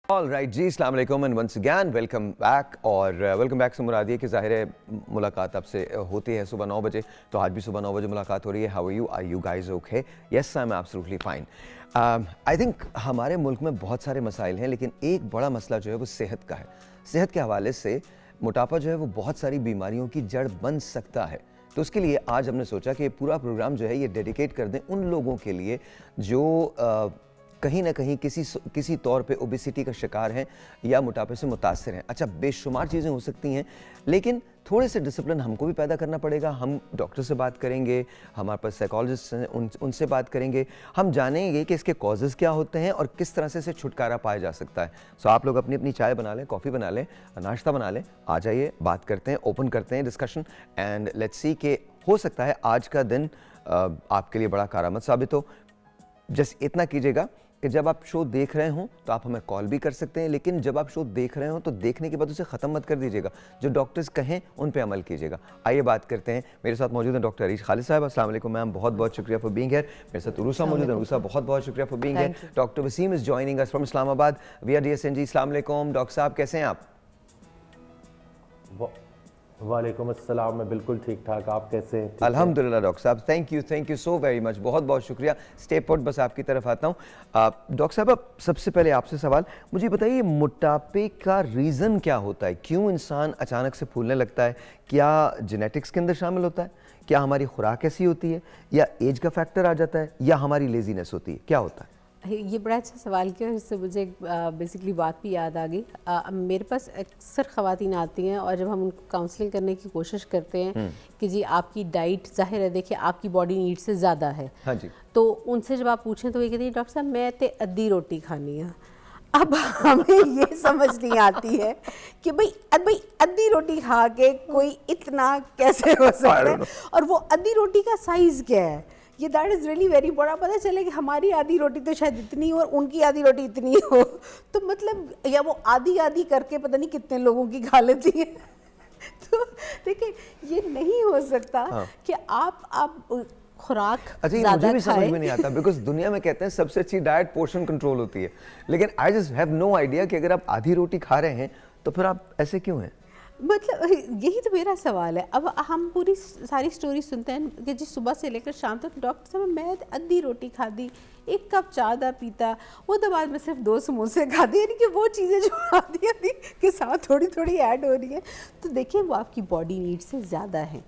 All right जी, अस्सलाम वालेकुम and once again welcome back. और वेलकम बैक से मुराद ये कि ज़ाहिर है मुलाकात आपसे होती है सुबह 9 बजे, तो आज भी सुबह 9 बजे मुलाकात हो रही है। How are you guys okay? Yes I am absolutely fine. I think हमारे मुल्क में बहुत सारे मसाइल हैं, लेकिन एक बड़ा मसला जो है वो सेहत का है। सेहत के हवाले से मोटापा जो है वो बहुत सारी बीमारियों की जड़ बन सकता है। तो उसके लिए आज हमने सोचा कि पूरा प्रोग्राम जो है ये डेडिकेट कर दें उन लोगों के लिए जो कहीं ना कहीं किसी तौर पे ओबेसिटी का शिकार हैं या मोटापे से मुतासर हैं। अच्छा, बेशुमार चीज़ें हो सकती हैं, लेकिन थोड़े से डिसिप्लिन हमको भी पैदा करना पड़ेगा। हम डॉक्टर से बात करेंगे, हमारे पास साइकोलॉजिस्ट हैं, उनसे बात करेंगे, हम जानेंगे कि इसके कॉजेज़ क्या होते हैं और किस तरह से इसे छुटकारा पाया जा सकता है। सो आप लोग अपनी अपनी चाय बना लें, कॉफ़ी बना लें, नाश्ता बना लें, आ जाइए, बात करते हैं, ओपन करते हैं डिस्कशन एंड लेट्स सी कि हो सकता है आज का दिन आपके लिए बड़ा कारामद साबित हो। जस्ट इतना कीजिएगा कि जब आप शो देख रहे हों तो आप हमें कॉल भी कर सकते हैं, लेकिन जब आप शो देख रहे हों तो देखने के बाद उसे ख़त्म मत कर दीजिएगा। जो डॉक्टर्स कहें उन पे अमल कीजिएगा। आइए बात करते हैं। मेरे साथ मौजूद हैं डॉक्टर अरीश खालिद साहब। अस्सलाम वालेकुम मैम, बहुत बहुत शुक्रिया फॉर बीइंग हियर। मेरे साथ उरूसा मौजूद है। उरूसा, बहुत बहुत शुक्रिया for being here. Doctor Waseem is joining us from Islamabad we are DSNG। अस्सलाम वालेकुम डॉक्टर साहब, कैसे हैं आप? वालेकुम अस्सलाम, मैं बिल्कुल ठीक ठाक, आप कैसे हैं? अल्हम्दुलिल्लाह डॉक्टर साहब, thank you so very much, बहुत बहुत शुक्रिया। स्टे पुट, बस आपकी तरफ आता हूँ। डॉक्टर साहब, अब सबसे पहले आपसे सवाल, मुझे बताइए मोटापे का रीज़न क्या होता है? क्यों इंसान अचानक से फूलने लगता है? क्या जेनेटिक्स के अंदर शामिल होता है? क्या हमारी खुराक ऐसी होती है, या एज का फैक्टर आ जाता है, या हमारी लेजीनेस होती है? क्या होता है? ये बड़ा अच्छा सवाल किया, इससे मुझे बेसिकली बात भी याद आ गई। मेरे पास अक्सर ख़वातीन आती हैं और जब हम उनको काउंसलिंग करने की कोशिश करते हैं कि जी आपकी डाइट, जाहिर है देखिए आपकी बॉडी नीड से ज़्यादा है, हाँ जी, तो उनसे जब आप पूछें तो ये कहती है डॉक्टर साहब मैं तो अद्धी रोटी खानी है। अब हमें ये समझ नहीं आती है कि भाई अद्धी रोटी खा के कोई इतना कैसे हो सकता है, और वो अद्धी रोटी का साइज़ क्या है, ये दैट इज़ रियली वेरी बड़ा। पता चले कि हमारी आधी रोटी तो शायद इतनी हो और उनकी आधी रोटी इतनी हो, तो मतलब या वो आधी आधी करके पता नहीं कितने लोगों की खा लेती है। तो देखिए ये नहीं हो सकता कि आप खुराक अच्छा, मुझे भी समझ में नहीं आता, बिकॉज दुनिया में कहते हैं सबसे अच्छी डाइट पोर्शन कंट्रोल होती है, लेकिन I just have no idea कि अगर आप आधी रोटी खा रहे हैं तो फिर आप ऐसे क्यों हैं? मतलब यही तो मेरा सवाल है। अब हम पूरी सारी स्टोरी सुनते हैं कि जी सुबह से लेकर शाम तक डॉक्टर साहब मैं अद्धी रोटी खाधी, एक कप चाय पीता, वो तो बाद में सिर्फ 2 समोसे खाते, यानी कि वो चीज़ें जो आधी आधी के साथ थोड़ी थोड़ी ऐड हो रही है। तो देखिए वो आपकी बॉडी नीड से ज़्यादा है।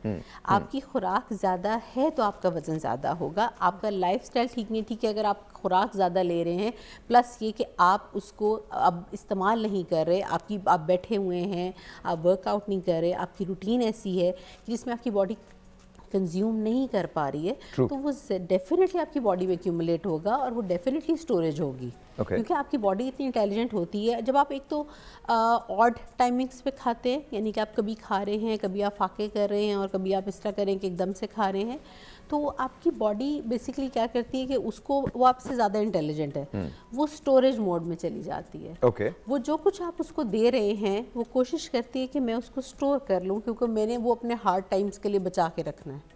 आपकी खुराक ज़्यादा है तो आपका वज़न ज़्यादा होगा। आपका लाइफस्टाइल ठीक नहीं, ठीक है, अगर आप खुराक ज़्यादा ले रहे हैं प्लस ये कि आप उसको अब इस्तेमाल नहीं कर रहे, आप बैठे हुए हैं, आप वर्कआउट नहीं कर रहे, आपकी रूटीन ऐसी है कि जिसमें आपकी बॉडी कंज्यूम नहीं कर पा रही है, तो वो डेफिनेटली आपकी बॉडी में एक्यूमुलेट होगा और वो डेफिनेटली स्टोरेज होगी। क्योंकि आपकी बॉडी इतनी इंटेलिजेंट होती है। जब आप एक तो ऑड टाइमिंग्स पे खाते हैं, यानी कि आप कभी खा रहे हैं, कभी आप फाके कर रहे हैं और कभी आप इस तरह करें कि एकदम से खा रहे हैं, तो आपकी बॉडी बेसिकली क्या करती है कि उसको, वो आपसे ज़्यादा इंटेलिजेंट है, वो स्टोरेज मोड में चली जाती है। वो जो कुछ आप उसको दे रहे हैं वो कोशिश करती है कि मैं उसको स्टोर कर लूँ, क्योंकि मैंने वो अपने हार्ड टाइम्स के लिए बचा के रखना है।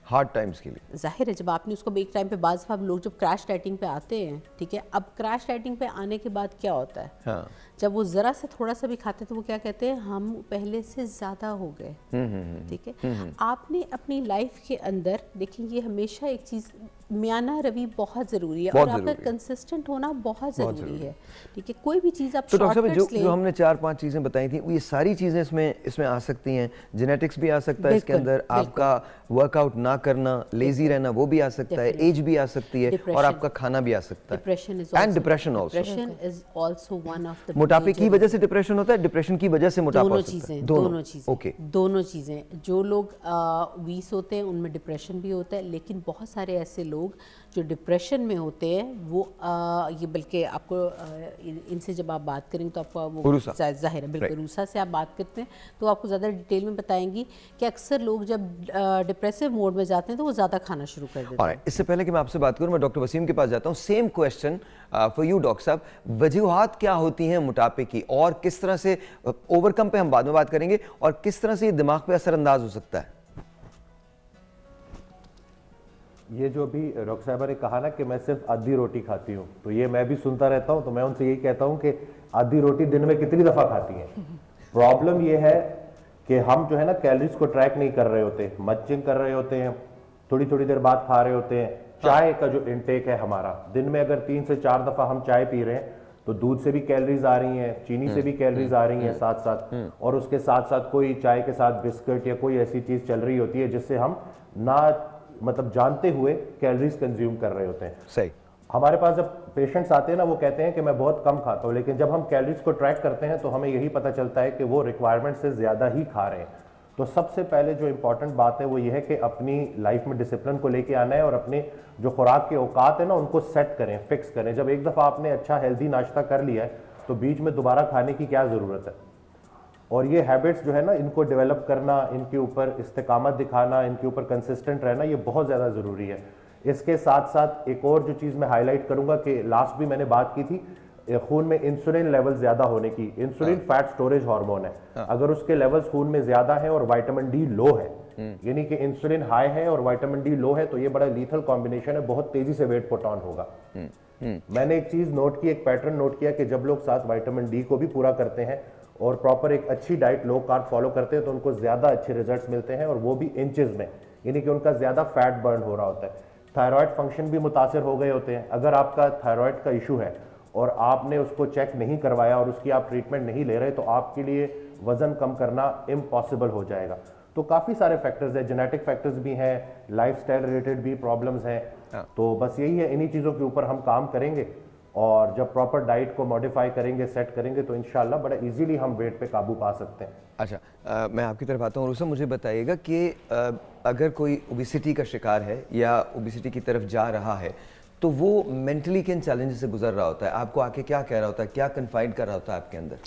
हार्ड टाइम्स के लिए जाहिर है जब आपने उसको एक टाइम पे, बाज़ आप लोग जब क्रैश डाइटिंग पे आते हैं, ठीक है, अब क्रैश डाइटिंग पे आने के बाद क्या होता है, हाँ, जब वो ज़रा सा थोड़ा सा भी खाते तो वो क्या कहते हैं, हम पहले से ज़्यादा हो गए। ठीक है, आपने अपनी लाइफ के अंदर देखिए ये हमेशा एक चीज़, मियाना रवि बहुत ज़रूरी है और आपका कंसिस्टेंट होना बहुत ज़रूरी है। ठीक है, कोई भी चीज़ आप तो डॉक्टर साहब जो हमने 4-5 चीज़ें बताई थी, ये सारी चीज़ें इसमें आ सकती हैं। जेनेटिक्स भी आ सकता है इसके अंदर, आपका वर्कआउट ना करना, लेजी रहना वो भी आ सकता है, एज भी आ सकती है, और आपका खाना भी आ सकता है, and depression also one of the. मोटापे की वजह से डिप्रेशन होता है, डिप्रेशन की वजह से मोटापा दोनों होता है? चीज़ें। दोनों चीज़ें। जो लोग 20 होते हैं उनमें डिप्रेशन भी होता है, लेकिन बहुत सारे ऐसे लोग जो डिप्रेशन में होते हैं वो ये, बल्कि आपको इनसे जब आप बात करेंगे तो आपको वो जाहिर है, बिल्कुल रूसा से आप बात करते हैं तो आपको ज़्यादा डिटेल में बताएंगी कि अक्सर लोग जब डिप्रेसिव मोड में जाते हैं तो वो ज़्यादा खाना शुरू कर देते हैं। इससे पहले कि मैं आपसे बात करूं, मैं डॉक्टर वसीम के पास जाता हूं। Same question for you doctor साहब, वजूहात क्या होती हैं मोटापे की, और किस तरह से ओवरकम पे हम बाद में बात करेंगे, और किस तरह से ये दिमाग पे असरअंदाज हो सकता है? ये जो अभी डॉक्टर साहबा ने कहा ना कि मैं सिर्फ आधी रोटी खाती हूँ, तो ये मैं भी सुनता रहता हूँ, तो मैं उनसे यही कहता हूँ कि आधी रोटी दिन में कितनी दफ़ा खाती हैं। प्रॉब्लम ये है कि हम जो है ना कैलोरीज को ट्रैक नहीं कर रहे होते, मचिंग कर रहे होते हैं, थोड़ी थोड़ी देर बाद खा रहे होते हैं। चाय का जो इनटेक है हमारा, दिन में अगर 3 से 4 दफ़ा हम चाय पी रहे हैं तो दूध से भी कैलोरीज आ रही हैं, चीनी से भी कैलोरीज आ रही हैं साथ साथ, और उसके साथ साथ कोई चाय के साथ बिस्किट या कोई ऐसी चीज़ चल रही होती है जिससे हम ना मतलब जानते हुए कैलोरीज कंज्यूम कर रहे होते हैं। सही। हमारे पास जब पेशेंट्स आते हैं ना, वो कहते हैं कि मैं बहुत कम खाता हूँ, लेकिन जब हम कैलोरीज को ट्रैक करते हैं तो हमें यही पता चलता है कि वो रिक्वायरमेंट से ज़्यादा ही खा रहे हैं। तो सबसे पहले जो इंपॉर्टेंट बात है वो ये है कि अपनी लाइफ में डिसिप्लिन को लेके आना है और अपने जो खुराक के औकात है ना उनको सेट करें, फिक्स करें। जब एक दफ़ा आपने अच्छा हेल्दी नाश्ता कर लिया है तो बीच में दोबारा खाने की क्या ज़रूरत है। और ये हैबिट्स जो है ना, इनको डेवलप करना, इनके ऊपर इस्तिकामत दिखाना, इनके ऊपर कंसिस्टेंट रहना, ये बहुत ज़्यादा ज़रूरी है। इसके साथ साथ एक और जो चीज़ मैं हाईलाइट करूंगा कि लास्ट भी मैंने बात की थी, खून में इंसुलिन लेवल ज़्यादा होने की। इंसुलिन फैट स्टोरेज हार्मोन है, अगर उसके लेवल्स खून में ज़्यादा है और विटामिन डी लो है, यानी कि इंसुलिन हाई है और विटामिन डी लो है, तो ये बड़ा लीथल कॉम्बिनेशन है, बहुत तेज़ी से वेट पुट ऑन होगा। मैंने एक चीज़ नोट की, एक पैटर्न नोट किया कि जब लोग साथ विटामिन डी को भी पूरा करते हैं और प्रॉपर एक अच्छी डाइट लो कार्ब फॉलो करते हैं तो उनको ज़्यादा अच्छे रिजल्ट्स मिलते हैं, और वो भी इंचेस में, यानी कि उनका ज़्यादा फैट बर्न हो रहा होता है। थायराइड फंक्शन भी मुतासर हो गए होते हैं। अगर आपका थायराइड का इशू है और आपने उसको चेक नहीं करवाया और उसकी आप ट्रीटमेंट नहीं ले रहे, तो आपके लिए वजन कम करना इम्पॉसिबल हो जाएगा। तो काफ़ी सारे फैक्टर्स हैं, जेनेटिक फैक्टर्स भी हैं, लाइफस्टाइल रिलेटेड भी प्रॉब्लम्स हैं। तो बस यही है, इन्हीं चीज़ों के ऊपर हम काम करेंगे और जब प्रॉपर डाइट को मॉडिफाई करेंगे, सेट करेंगे, तो इंशाल्लाह बड़ा इजीली हम वेट पे काबू पा सकते हैं। अच्छा, मैं आपकी तरफ आता हूँ। और उसमें मुझे बताइएगा कि अगर कोई ओबेसिटी का शिकार है या ओबेसिटी की तरफ जा रहा है तो वो मेंटली किन चैलेंजेस से गुजर रहा होता है, आपको आके क्या कह रहा होता है, क्या कन्फाइड कर रहा होता है आपके अंदर?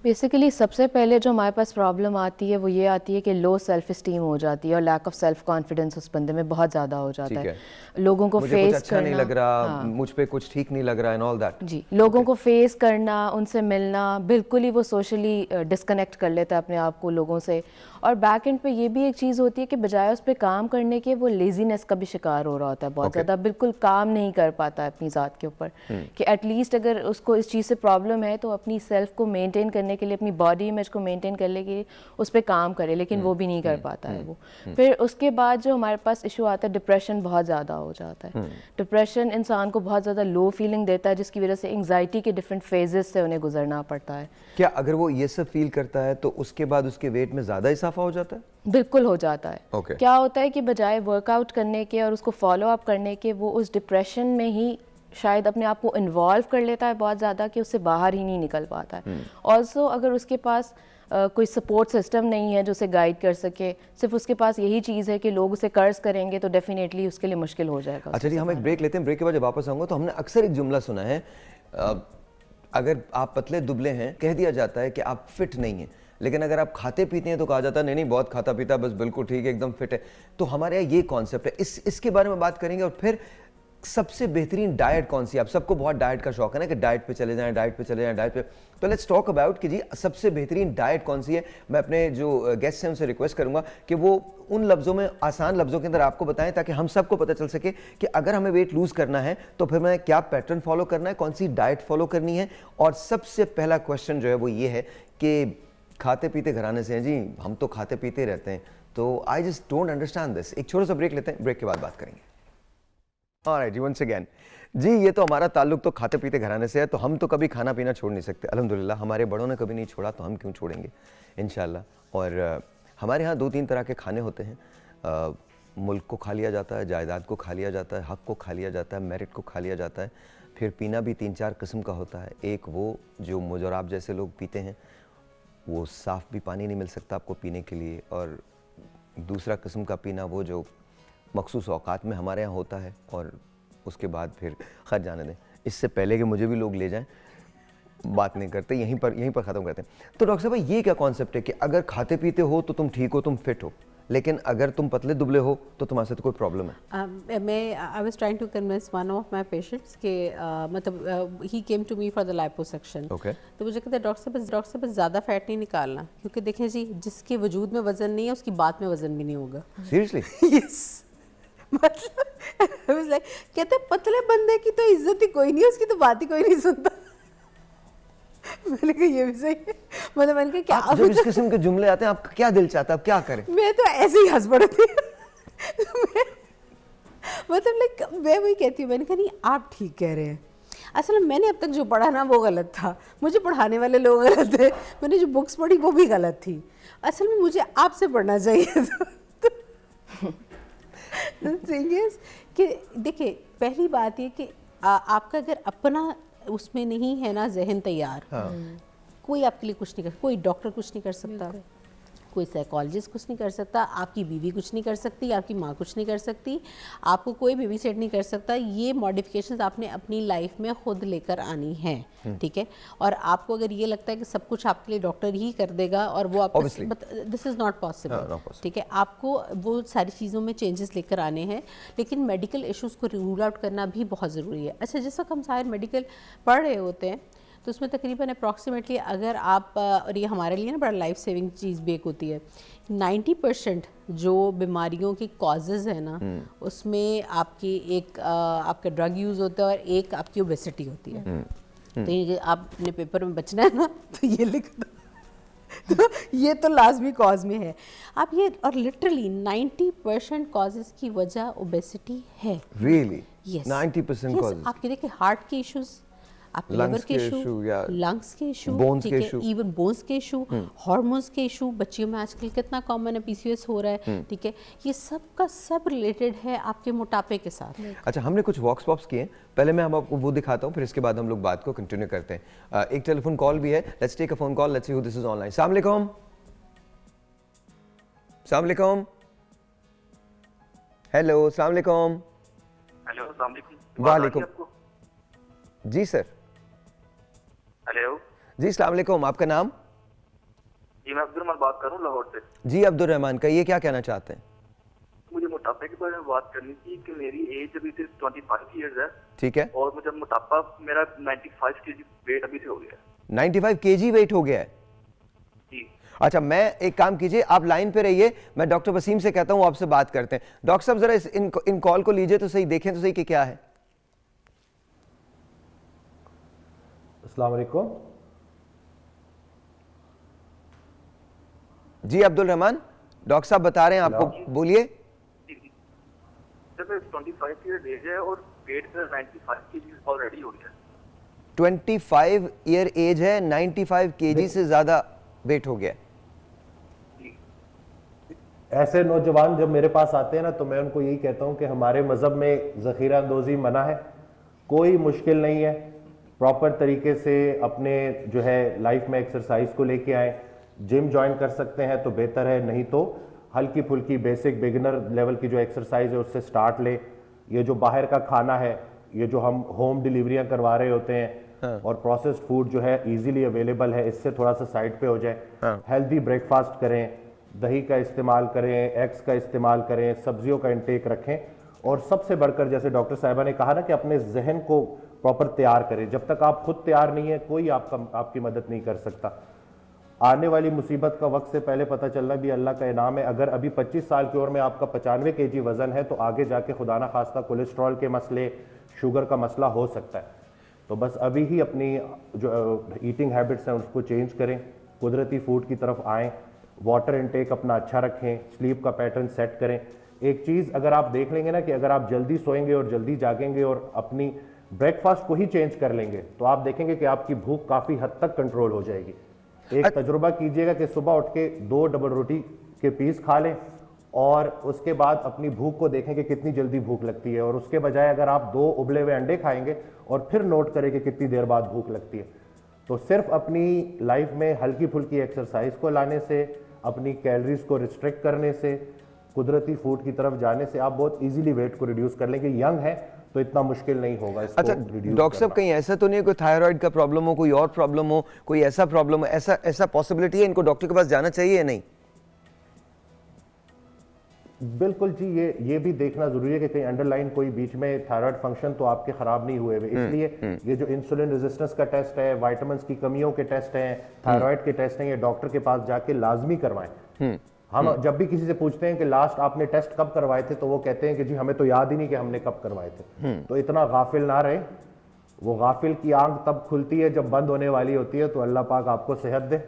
बेसिकली सबसे पहले जो हमारे पास प्रॉब्लम आती है वो ये आती है कि लो सेल्फ इस्टीम हो जाती है और लैक ऑफ सेल्फ कॉन्फिडेंस उस बंदे में बहुत ज़्यादा हो जाता है। लोगों को मुझे फेस कुछ अच्छा करना, नहीं लग रहा, हाँ, मुझ पे कुछ ठीक नहीं लग रहा एंड ऑल दैट। जी, लोगों को फेस करना, उनसे मिलना, बिल्कुल ही वो सोशली डिस्कनेक्ट कर लेता है अपने आप को लोगों से। और बैक एंड पे ये भी एक चीज़ होती है कि बजाय उस पर काम करने के वो लेजीनेस का भी शिकार हो रहा होता है बहुत ज़्यादा, बिल्कुल काम नहीं कर पाता है अपनी ज़ात के ऊपर। कि एटलीस्ट अगर उसको इस चीज़ से प्रॉब्लम है तो अपनी सेल्फ को मेंटेन करने के लिए, अपनी बॉडी इमेज को मेंटेन करने के लिए उस पर काम करे, लेकिन वो भी नहीं कर पाता है वो। फिर उसके बाद जो हमारे पास इशू आता है, डिप्रेशन बहुत ज़्यादा हो जाता है। डिप्रेशन इंसान को बहुत ज़्यादा लो फीलिंग देता है, जिसकी वजह से एंग्जाइटी के डिफरेंट फेजेस से उन्हें गुजरना पड़ता है। क्या अगर वो ये सब फील करता है तो उसके बाद उसके वेट में ज़्यादा इजाफा हो जाता है? बिल्कुल हो जाता है। Okay. क्या होता है कि बजाय वर्कआउट करने के और उसको फॉलो अप करने के, वो उस डिप्रेशन में ही शायद अपने आप को इन्वॉल्व कर लेता है बहुत ज़्यादा कि उससे बाहर ही नहीं निकल पाता है। ऑल्सो अगर उसके पास कोई सपोर्ट सिस्टम नहीं है जो उसे गाइड कर सके, सिर्फ उसके पास यही चीज़ है कि लोग उसे कर्ज करेंगे, तो डेफिनेटली उसके लिए मुश्किल हो जाएगा। अच्छा जी, हम एक ब्रेक लेते हैं। ब्रेक के बाद जब वापस आऊँगा तो हमने अक्सर एक जुमला सुना है, अगर आप पतले दुबले हैं कह दिया जाता है कि आप फिट नहीं हैं, लेकिन अगर आप खाते पीते हैं तो कहा जाता है नहीं नहीं बहुत खाता पीता, बस बिल्कुल ठीक है, एकदम फिट है। तो हमारे यहाँ ये कॉन्सेप्ट है, इसके बारे में बात करेंगे। और फिर सबसे बेहतरीन डाइट कौन सी है? आप सबको बहुत डाइट का शौक है ना कि डाइट पे चले जाएं, डाइट पे चले जाएं, डाइट पे। तो लेट्स टॉक अबाउट कि जी सबसे बेहतरीन डाइट कौन सी है। मैं अपने जो गेस्ट हैं उनसे रिक्वेस्ट करूंगा कि वो उन लफ्ज़ों में, आसान लफ्ज़ों के अंदर आपको बताएं, ताकि हम सबको पता चल सके कि अगर हमें वेट लूज़ करना है तो फिर मैं क्या पैटर्न फॉलो करना है, कौन सी डाइट फॉलो करनी है। और सबसे पहला क्वेश्चन जो है वो ये है कि खाते पीते घराने से हैं जी, हम तो खाते पीते रहते हैं, तो I just don't understand this. एक छोटा सा ब्रेक लेते हैं, ब्रेक के बाद बात करेंगे। ऑलराइट जी, वंस अगेन जी, ये तो हमारा ताल्लुक तो खाते पीते घराने से है, तो हम तो कभी खाना पीना छोड़ नहीं सकते। अल्हम्दुलिल्लाह हमारे बड़ों ने कभी नहीं छोड़ा, तो हम क्यों छोड़ेंगे इंशाल्लाह। और हमारे यहाँ 2-3 तरह के खाने होते हैं। मुल्क को खा लिया जाता है, जायदाद को खा लिया जाता है, हक़ को खा लिया जाता है, मेरिट को खा लिया जाता है। फिर पीना भी 3-4 किस्म का होता है। एक वो जो मुझ और आप जैसे लोग पीते हैं, वो साफ़ भी पानी नहीं मिल सकता आपको पीने के लिए। और दूसरा किस्म का पीना वो जो मखसूस औकात में हमारे यहाँ होता है, और उसके बाद फिर खैर जाने दें, इससे पहले कि मुझे भी लोग ले जाएं, बात नहीं करते, यहीं पर ख़त्म करते हैं। तो डॉक्टर साहब ये क्या कॉन्सेप्ट है कि अगर खाते पीते हो तो तुम ठीक हो, तुम फिट हो, लेकिन अगर तुम पतले दुबले हो तो तुम्हारे साथ कोई प्रॉब्लम है? मैं I was trying to convince one of my patients के मतलब he came to me for the liposuction. तो मुझे कहते हैं डॉक्टर साहब ज़्यादा फैट नहीं निकालना, क्योंकि देखें जी जिसके वजूद में वज़न नहीं है उसकी बात में वज़न भी नहीं होगा। सीरियसली? यस। मतलब like, कहते हैं पतले बंदे की तो इज्जत ही कोई नहीं है, उसकी तो बात ही कोई नहीं सुनता। मैंने कहा ये भी सही है। मतलब मैंने कहा क्या जब इस किस्म के जुमले आते हैं आपका क्या दिल चाहता है, आप क्या करें? मैं तो ऐसे ही हंस पड़ती मतलब लाइक मैं वही कहती हूँ, मैंने कहा नहीं आप ठीक कह रहे हैं। असल में मैंने अब तक जो पढ़ा ना वो गलत था, मुझे पढ़ाने वाले लोग गलत थे, मैंने जो बुक्स पढ़ी वो भी गलत थी। असल में मुझे आपसे पढ़ना चाहिए थिंग इज कि देखिए पहली बात ये कि आपका अगर अपना उसमें नहीं है ना जहन तैयार, कोई आपके लिए कुछ नहीं कर, कोई डॉक्टर कुछ नहीं कर सकता, कोई साइकोलॉजिस्ट कुछ नहीं कर सकता, आपकी बीवी कुछ नहीं कर सकती, आपकी माँ कुछ नहीं कर सकती, आपको कोई बेबी सेट नहीं कर सकता। ये मॉडिफिकेशंस आपने अपनी लाइफ में खुद लेकर आनी है, ठीक है। और आपको अगर ये लगता है कि सब कुछ आपके लिए डॉक्टर ही कर देगा और वो आपको, दिस इज़ नॉट पॉसिबल, ठीक है। आपको वो सारी चीज़ों में चेंजेस लेकर आने हैं, लेकिन मेडिकल इश्यूज़ को रूल आउट करना भी बहुत ज़रूरी है। अच्छा, जिस वक्त हम सारे मेडिकल पढ़ रहे होते हैं तो उसमें तकरीबन अप्रॉक्सीमेटली अगर आप, और ये हमारे लिए ना बड़ा लाइफ सेविंग चीज़ भी एक होती है, 90% जो बीमारियों के कॉजेज़ है ना उसमें आपकी एक आपका ड्रग यूज़ होता है और एक आपकी ओबेसिटी होती है। तो ये आपने पेपर में बचना है ना तो ये लिख दो तो ये तो लाजमी कॉज में है आप ये, और लिटरली 90% कॉजेज़ की वजह ओबेसिटी है। Really? Yes. 90% causes. आपके देखिए हार्ट के इश्यूज, आपके लिवर के इशू, लंग्स के इशू, bones ठीक के है, issue. इवन बोन्स के इशू, हार्मोन्स के इशू, बच्चियों में आजकल कितना कॉमन है पीसीओएस हो रहा है, ठीक है। ये सब का सब रिलेटेड है आपके मोटापे के साथ। अच्छा, हमने कुछ वॉक्स पॉप्स किए हैं, पहले मैं आपको वो दिखाता हूँ, फिर इसके बाद हम लोग बात को कंटिन्यू करते हैं। एक टेलीफोन कॉल भी है, let's take a phone call, let's see who this is online. अस्सलाम वालेकुम। अस्सलाम वालेकुम। हेलो, अस्सलाम वालेकुम। हेलो, अस्सलाम वालेकुम। वालेकुम जी सर। हेलो जी, अस्सलाम वालेकुम। आपका नाम? जी, मैं अब्दुल रहमान बात कर रहा हूँ लाहौर से। जी अब्दुल रहमान, कहिए क्या कहना चाहते हैं? मुझे मोटापे के बारे में बात करनी थी कि मेरी एज अभी से 25 इयर्स है। ठीक है। और मुझे मोटापा मेरा 95 केजी वेट अभी से हो गया है। 95 केजी वेट हो गया है? जी। अच्छा, मैं एक काम कीजिए, आप लाइन पे रहिए, मैं डॉक्टर वसीम से कहता हूँ आपसे बात करते हैं। डॉक्टर साहब जरा इन कॉल को लीजिए तो सही, देखें तो सही कि क्या है। अस्सलाम वालेकुम। जी अब्दुल रहमान, डॉक्टर साहब बता रहे हैं आपको, बोलिए। जब 25 ईयर एज है और वेट 95 केजी ऑलरेडी हो गया है। 25 ईयर एज है, 95 केजी से ज्यादा वेट हो गया है। ऐसे नौजवान जब मेरे पास आते हैं ना तो मैं उनको यही कहता हूं कि हमारे मज़हब में ज़ख़ीरा अंदोज़ी मना है, कोई मुश्किल नहीं है। प्रॉपर तरीके से अपने जो है लाइफ में एक्सरसाइज को लेके आए, जिम ज्वाइन कर सकते हैं तो बेहतर है, नहीं तो हल्की फुल्की बेसिक बिगिनर लेवल की जो एक्सरसाइज है उससे स्टार्ट ले। ये जो बाहर का खाना है, ये जो हम होम डिलीवरियां करवा रहे होते हैं और प्रोसेस्ड फूड जो है इजीली अवेलेबल है, इससे थोड़ा सा साइड पे हो जाए। हेल्दी ब्रेकफास्ट करें, दही का इस्तेमाल करें, एग्स का इस्तेमाल करें, सब्जियों का इंटेक रखें, और सबसे बढ़कर जैसे डॉक्टर साहिबा ने कहा ना कि अपने जहन को प्रॉपर तैयार करें। जब तक आप खुद तैयार नहीं है कोई आपकी मदद नहीं कर सकता। आने वाली मुसीबत का वक्त से पहले पता चलना भी अल्लाह का इनाम है। अगर अभी 25 साल की उम्र में आपका 95 केजी वजन है तो आगे जाके खुदा ना खास्ता कोलेस्ट्रॉल के मसले, शुगर का मसला हो सकता है। तो बस अभी ही अपनी जो ईटिंग हैबिट्स हैं उसको चेंज करें, कुदरती फूड की तरफ आएँ, वाटर इनटेक अपना अच्छा रखें, स्लीप का पैटर्न सेट करें। एक चीज़ अगर आप देख लेंगे ना कि अगर आप जल्दी सोएंगे और जल्दी जागेंगे और अपनी ब्रेकफास्ट को ही चेंज कर लेंगे तो आप देखेंगे कि आपकी भूख काफ़ी हद तक कंट्रोल हो जाएगी। एक तजुर्बा कीजिएगा कि सुबह उठ के 2 डबल रोटी के पीस खा लें और उसके बाद अपनी भूख को देखें कि कितनी जल्दी भूख लगती है, और उसके बजाय अगर आप 2 उबले हुए अंडे खाएंगे और फिर नोट करें कि कितनी देर बाद भूख लगती है। तो सिर्फ अपनी लाइफ में हल्की फुल्की एक्सरसाइज को लाने से, अपनी कैलोरीज को रिस्ट्रिक्ट करने से, कुदरती फूड की तरफ जाने से आप बहुत इजीली वेट को रिड्यूस कर लेंगे। यंग है तो इतना मुश्किल नहीं होगा इसको। अच्छा डॉक्टर साहब, कहीं ऐसा तो नहीं है कोई थायराइड का प्रॉब्लम हो, कोई और प्रॉब्लम हो, कोई ऐसा प्रॉब्लम हो, ऐसा पॉसिबिलिटी है इनको डॉक्टर के पास जाना चाहिए या नहीं? बिल्कुल जी, ये भी देखना जरूरी है कि कहीं अंडरलाइन कोई बीच में थायराइड फंक्शन तो आपके खराब नहीं हुए हुए। इसलिए ये जो इंसुलिन रेजिस्टेंस का टेस्ट है, विटामिन्स की कमियों के टेस्ट हैं, थायराइड के टेस्ट हैं, ये डॉक्टर के पास जाके लाजमी करवाएं। हम जब भी किसी से पूछते हैं कि लास्ट आपने टेस्ट कब करवाए थे, तो वो कहते हैं कि जी हमें तो याद ही नहीं कि हमने कब करवाए थे। तो इतना गाफिल ना रहे। वो गाफिल की आंख तब खुलती है जब बंद होने वाली होती है। तो अल्लाह पाक आपको सेहत दे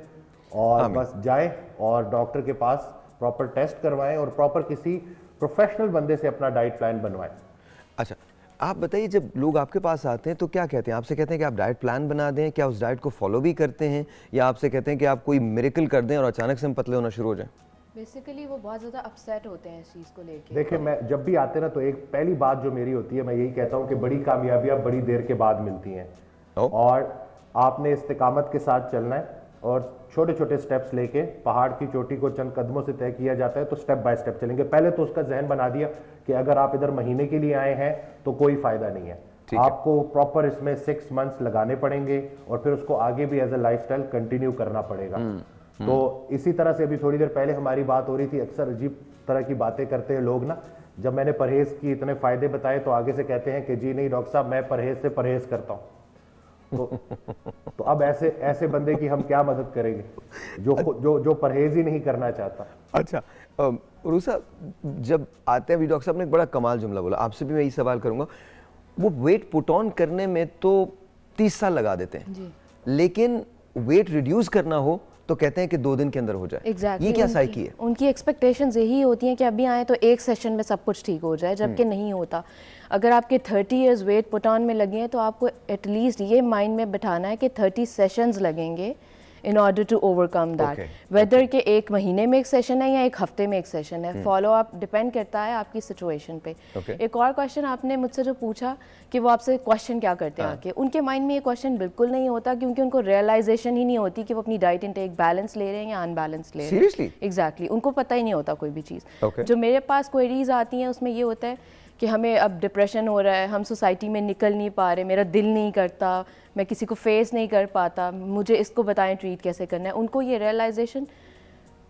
और बस जाए और डॉक्टर के पास प्रॉपर टेस्ट करवाएं और प्रॉपर किसी प्रोफेशनल बंदे से अपना डाइट प्लान बनवाएं। अच्छा, आप बताइए, जब लोग आपके पास आते हैं तो क्या कहते हैं? आपसे कहते हैं कि आप डाइट प्लान बना दें, क्या उस डाइट को फॉलो भी करते हैं, या आपसे कहते हैं कि आप कोई मिरेकल कर दें और अचानक से हम पतले होना शुरू हो जाएं? बेसिकली वो बहुत ज़्यादा अपसेट होते हैं इस चीज़ को लेके। देखिए, मैं जब भी आते ना तो एक पहली बात जो मेरी होती है, मैं यही कहता हूं कि बड़ी कामयाबियां बड़ी देर के बाद मिलती हैं और आपने इस्तिकामत के साथ चलना है और छोटे छोटे स्टेप्स लेके पहाड़ की चोटी को चंद कदमों से तय किया जाता है। तो स्टेप बाय स्टेप चलेंगे। पहले तो उसका जहन बना दिया कि अगर आप इधर महीने के लिए आए हैं तो कोई फायदा नहीं है, आपको प्रॉपर इसमें 6 मंथ्स लगाने पड़ेंगे और फिर उसको आगे भी एज ए लाइफस्टाइल कंटिन्यू करना पड़ेगा। तो इसी तरह से अभी थोड़ी देर पहले हमारी बात हो रही थी। अक्सर अजीब तरह की बातें करते हैं लोग ना। जब मैंने परहेज की इतने फायदे बताए तो आगे से कहते हैं कि जी नहीं डॉक्टर साहब, मैं परहेज से परहेज करता हूँ। तो अब ऐसे बंदे की हम क्या मदद करेंगे जो परहेज ही नहीं करना चाहता। अच्छा, रूसा, जब आते हैं, अभी डॉक्टर साहब ने एक बड़ा कमाल जुमला बोला, आपसे भी मैं यही सवाल करूंगा। वो वेट पुट ऑन करने में तो 30 साल लगा देते हैं जी, लेकिन वेट रिड्यूस करना हो तो कहते हैं कि 2 दिन के अंदर हो जाए। Exactly. ये क्या साइकी है? उनकी एक्सपेक्टेशंस यही होती हैं कि अभी आए तो एक सेशन में सब कुछ ठीक हो जाए, जबकि नहीं होता। अगर आपके 30 इयर्स वेट पुट ऑन में लगे हैं तो आपको एटलीस्ट ये माइंड में बिठाना है कि 30 सेशंस लगेंगे in order to overcome that. Whether के एक महीने में एक सेशन है या एक हफ्ते में एक सेशन है, फॉलो अप डिपेंड करता है आपकी सिचुएशन पे। एक और क्वेश्चन आपने मुझसे जो पूछा कि वो आपसे क्वेश्चन क्या करते हैं आके, उनके माइंड में ये क्वेश्चन बिल्कुल नहीं होता, क्योंकि उनको रियलाइजेशन ही नहीं होती कि वो अपनी डाइट इंटेक बैलेंस ले रहे हैं या अनबैलेंस ले रहे हैं। सीरियसली? एग्जैक्टली, उनको पता ही नहीं होता कोई भी चीज़। जो मेरे पास क्वेरीज आती हैं उसमें ये होता है कि हमें अब डिप्रेशन हो रहा है, हम सोसाइटी में निकल नहीं पा रहे, मेरा दिल नहीं करता, मैं किसी को फेस नहीं कर पाता, मुझे इसको बताएं ट्रीट कैसे करना है। उनको ये रियलाइजेशन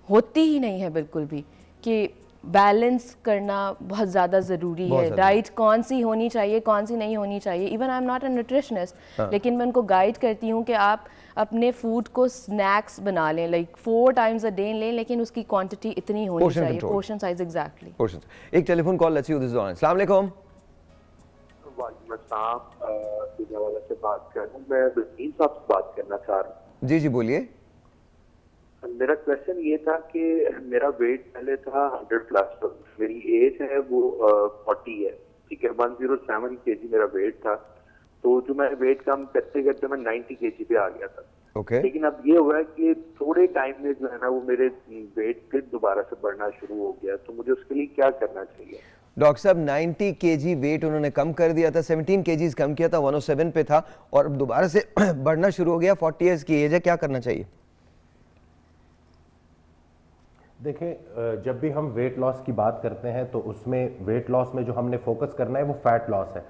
होती ही नहीं है बिल्कुल भी कि बैलेंस करना बहुत ज़्यादा ज़रूरी है। डाइट कौन सी होनी चाहिए, कौन सी नहीं होनी चाहिए। Even I am not a nutritionist, लेकिन मैं उनको गाइड करती हूँ कि आप अपने फूड को स्नैक्स बना लें, लाइक 4 टाइम्स अ डे लें, लेकिन उसकी क्वांटिटी इतनी होनी चाहिए, पोर्शन साइज। एग्जैक्टली। एक telephone call let's you this on. अस्सलाम वालेकुम। वालेकुम अस्सलाम, दुनियावाला से बात कर रहा हूँ। मैं वसीम साहब से बात करना चाह रहा हूँ। जी जी बोलिए। मेरा क्वेश्चन ये था कि मेरा वेट पहले था 100 प्लस, मेरी एज है वो 40 है, ठीक है। 107 kg मेरा वेट था। तो जो मैं वेट कम करते करते मैं 90 kg पे आ गया था। लेकिन अब ये हुआ है कि थोड़े टाइम में जो है ना वो मेरे वेट फिर दोबारा से बढ़ना शुरू हो गया। तो मुझे उसके लिए क्या करना चाहिए? डॉक्टर साहब, 90 kg वेट उन्होंने कम कर दिया था, 17 kg कम किया था, 107 पे था और अब दोबारा से बढ़ना शुरू हो गया। 40 इयर्स की एज है, क्या करना चाहिए? देखिए, जब भी हम वेट लॉस की बात करते हैं तो उसमें वेट लॉस में जो हमने फोकस करना है वो फैट लॉस है।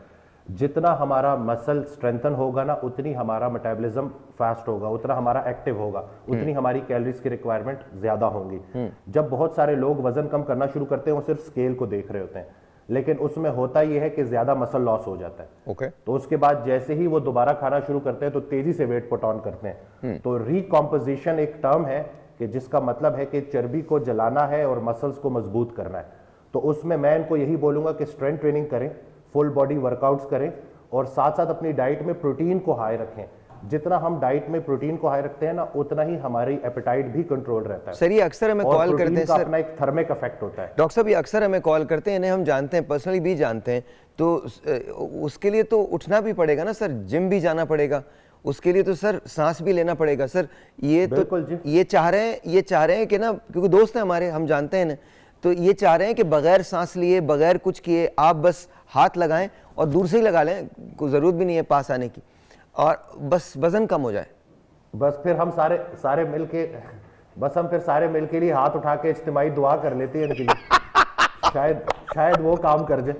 जितना हमारा मसल स्ट्रेंथन होगा ना, उतनी हमारा मेटाबॉलिज्म फास्ट होगा, उतना हमारा एक्टिव होगा, उतनी हमारी कैलोरीज की रिक्वायरमेंट ज्यादा होंगी। जब बहुत सारे लोग वजन कम करना शुरू करते हैं वो सिर्फ स्केल को देख रहे होते हैं, लेकिन उसमें होता यह है कि ज्यादा मसल लॉस हो जाता है। तो उसके बाद जैसे ही वो दोबारा खाना शुरू करते हैं तो तेजी से वेट पुट ऑन करते हैं। तो रिकॉम्पोजिशन एक टर्म है कि जिसका मतलब है कि चर्बी को जलाना है और मसल्स को मजबूत करना है। तो उसमें मैं इनको यही बोलूंगा कि स्ट्रेंथ ट्रेनिंग करें, फुल बॉडी वर्कआउट्स करें और साथ साथ अपनी डाइट में प्रोटीन को हाई रखें। जितना हम डाइट में प्रोटीन को हाई रखते हैं ना, उतना ही हमारी एपेटाइट भी कंट्रोल रहता है। सर, ये अक्सर हमें कॉल करते हैं सर, अपना एक थर्मिक इफेक्ट होता है। डॉक्टर साहब ये अक्सर हमें कॉल करते हैं, इन्हें हम जानते हैं, पर्सनली भी जानते हैं। तो उसके लिए तो उठना भी पड़ेगा ना सर, जिम भी जाना पड़ेगा, उसके लिए तो सर सांस भी लेना पड़ेगा सर। ये तो ये चाह रहे हैं कि ना, क्योंकि दोस्त हैं हमारे, हम जानते हैं ना, तो ये चाह रहे हैं कि बगैर सांस लिए, बगैर कुछ किए आप बस हाथ लगाएं और दूर से ही लगा लें, कोई ज़रूरत भी नहीं है पास आने की, और बस वजन कम हो जाए। बस फिर हम सारे मिलके लिए हाथ उठा के इज्तिमाई दुआ कर लेते हैं इनके लिए। शायद वो काम कर जाए।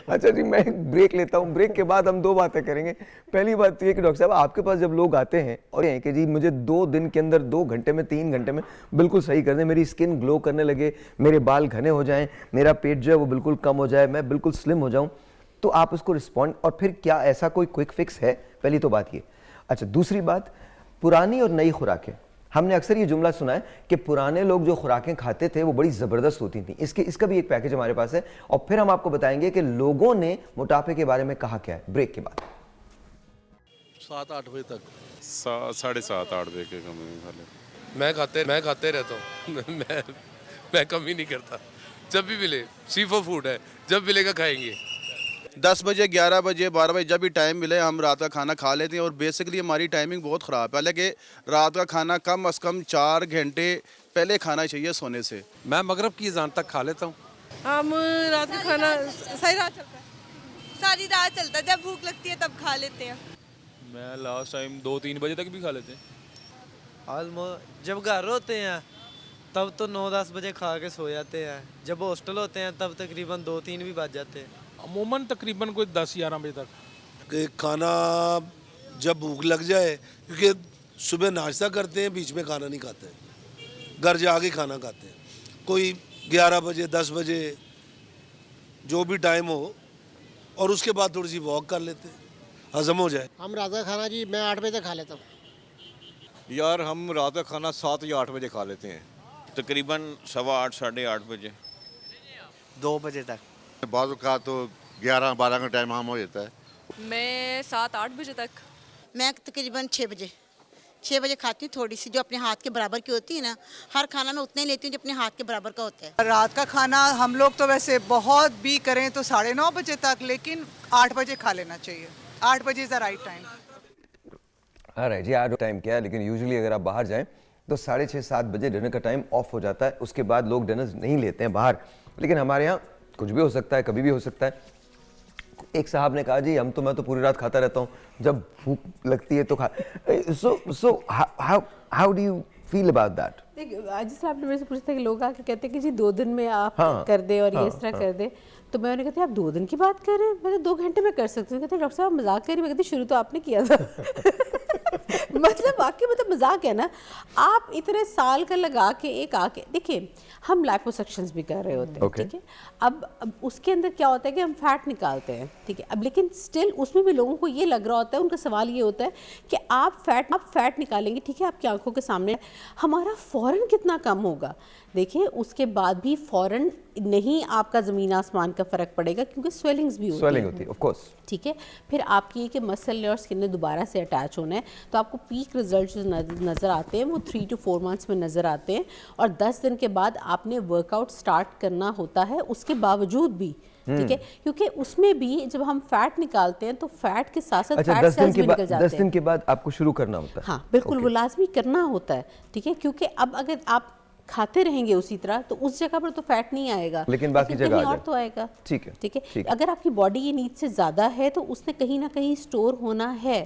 अच्छा जी, मैं एक ब्रेक लेता हूँ, ब्रेक के बाद हम 2 बातें करेंगे। पहली बात तो ये कि डॉक्टर साहब, आपके पास जब लोग आते हैं और ये कि जी मुझे 2 दिन के अंदर, 2 घंटे में, 3 घंटे में बिल्कुल सही कर दें, मेरी स्किन ग्लो करने लगे, मेरे बाल घने हो जाएं, मेरा पेट जो है वो बिल्कुल कम हो जाए, मैं बिल्कुल स्लिम हो जाऊं, तो आप उसको रिस्पॉन्ड, और फिर क्या ऐसा कोई क्विक फिक्स है? पहली तो बात ये। अच्छा, दूसरी बात, पुरानी और नई खुराकें, हमने अक्सर ये जुमला सुना है कि पुराने लोग जो खुराकें खाते थे वो बड़ी ज़बरदस्त होती थी। इसका भी एक पैकेज हमारे पास है और फिर हम आपको बताएंगे कि लोगों ने मोटापे के बारे में कहा क्या है, ब्रेक के बाद। 7-8 बजे तक 7:30-8 बजे के कम में खा लेते। मैं खाते रहता हूँ मैं कम ही नहीं करता, जब भी मिले सी फॉर फूड है, जब मिलेगा खाएंगे। 10 बजे 11 बजे 12 बजे जब भी टाइम मिले हम रात का खाना खा लेते हैं और बेसिकली हमारी टाइमिंग बहुत ख़राब है। हालांकि रात का खाना कम से कम 4 घंटे पहले खाना चाहिए सोने से। मैं मगरब की अज़ान तक खा लेता हूँ। हम रात का खाना सही रात चलता है, सारी रात चलता है, जब भूख लगती है तब खा लेते हैं। मैं लास्ट टाइम 2-3 बजे तक भी खा लेते हैं। ऑलमोस्ट जब घर होते हैं तब तो 9-10 बजे खा के सो जाते हैं, जब हॉस्टल होते हैं तब तकरीबन 2-3 भी बज जाते हैं। अमूमन तकरीबन कोई 10-11 बजे तक। कि खाना जब भूख लग जाए, क्योंकि सुबह नाश्ता करते हैं, बीच में खाना नहीं खाते, घर जाके खाना खाते हैं। कोई 11 बजे 10 बजे जो भी टाइम हो, और उसके बाद थोड़ी सी वॉक कर लेते हैं, हजम हो जाए। हम रात का खाना जी मैं 8 बजे तक खा लेता हूँ। यार हम रात का खाना 7 या 8 बजे खा लेते हैं। तकरीबन 8:15 8:30 बजे 2 बजे तक। बाज़ का तो 11-12 का टाइम आम हो जाता है। मैं 7-8 बजे तक। मैं तकरीबन 6 बजे खाती हूँ, थोड़ी सी जो अपने हाथ के बराबर की होती है ना। हर खाना मैं उतना ही लेती हूँ जो अपने हाथ के बराबर का होता है। रात का खाना हम लोग तो वैसे बहुत भी करें तो 9:30 बजे तक, लेकिन 8 बजे खा लेना चाहिए। 8 बजे इज़ द राइट टाइम। हाँ जी, आज टाइम क्या है, लेकिन यूजुअली अगर आप बाहर जाएं तो 6:30-7 बजे डिनर का टाइम ऑफ हो जाता है। उसके बाद लोग डिनर नहीं लेते हैं बाहर, लेकिन हमारे यहाँ कुछ भी हो सकता है, कभी भी हो सकता है। एक साहब ने कहा जी मैं तो पूरी रात खाता रहता हूँ, जब भूख लगती है तो खा। So how do you feel about that? जिस आपने मेरे से पूछा था कि लोग आके कहते हैं कि जी 2 दिन में आप हाँ, कर दे और हाँ, ये इस तरह कर दे, तो मैं उन्हें कहती आप 2 दिन की बात कर रहे हैं, मैं तो 2 घंटे में कर सकती हूँ। कहते डॉक्टर साहब मजाक कर रही। मैं कहती शुरू तो आपने किया था मतलब वाकई मतलब मजाक है ना। आप इतने साल का लगा के एक आके देखिए, हम लाइपोसक्शंस भी कर रहे होते हैं, ठीक है। अब उसके अंदर क्या होता है कि हम फैट निकालते हैं, ठीक है। अब लेकिन स्टिल उसमें भी लोगों को ये लग रहा होता है, उनका सवाल ये होता है कि आप फैट निकालेंगे, ठीक है, आपकी आंखों के सामने, हमारा फ़ौरन कितना कम होगा। देखिए उसके बाद भी फ़ौरन नहीं आपका ज़मीन आसमान का फ़र्क पड़ेगा, क्योंकि स्वेलिंग्स भी होती है, ऑफ कोर्स, ठीक है। फिर आपकी ये कि मसल और स्किन ने दोबारा से अटैच होना है, तो आपको पीक रिजल्ट जो नज़र आते हैं वो 3 to 4 मंथ्स में नज़र आते हैं। और 10 दिन के बाद आपने वर्कआउट स्टार्ट करना होता है उसके बावजूद भी, ठीक है, क्योंकि उसमें भी जब हम फैट निकालते हैं तो फैट के साथ साथ फैट सेल्स भी निकल जाते हैं। 10 दिन के बाद आपको शुरू करना होता है। हाँ बिल्कुल, वो लाजमी करना होता है, ठीक है, क्योंकि अब अगर आप खाते रहेंगे उसी तरह तो उस जगह पर तो फैट नहीं आएगा, लेकिन बाकी जगह कहीं और तो आएगा। ठीक है, ठीक है। अगर आपकी बॉडी ये नीड से ज़्यादा है तो उसने कहीं ना कहीं स्टोर होना है।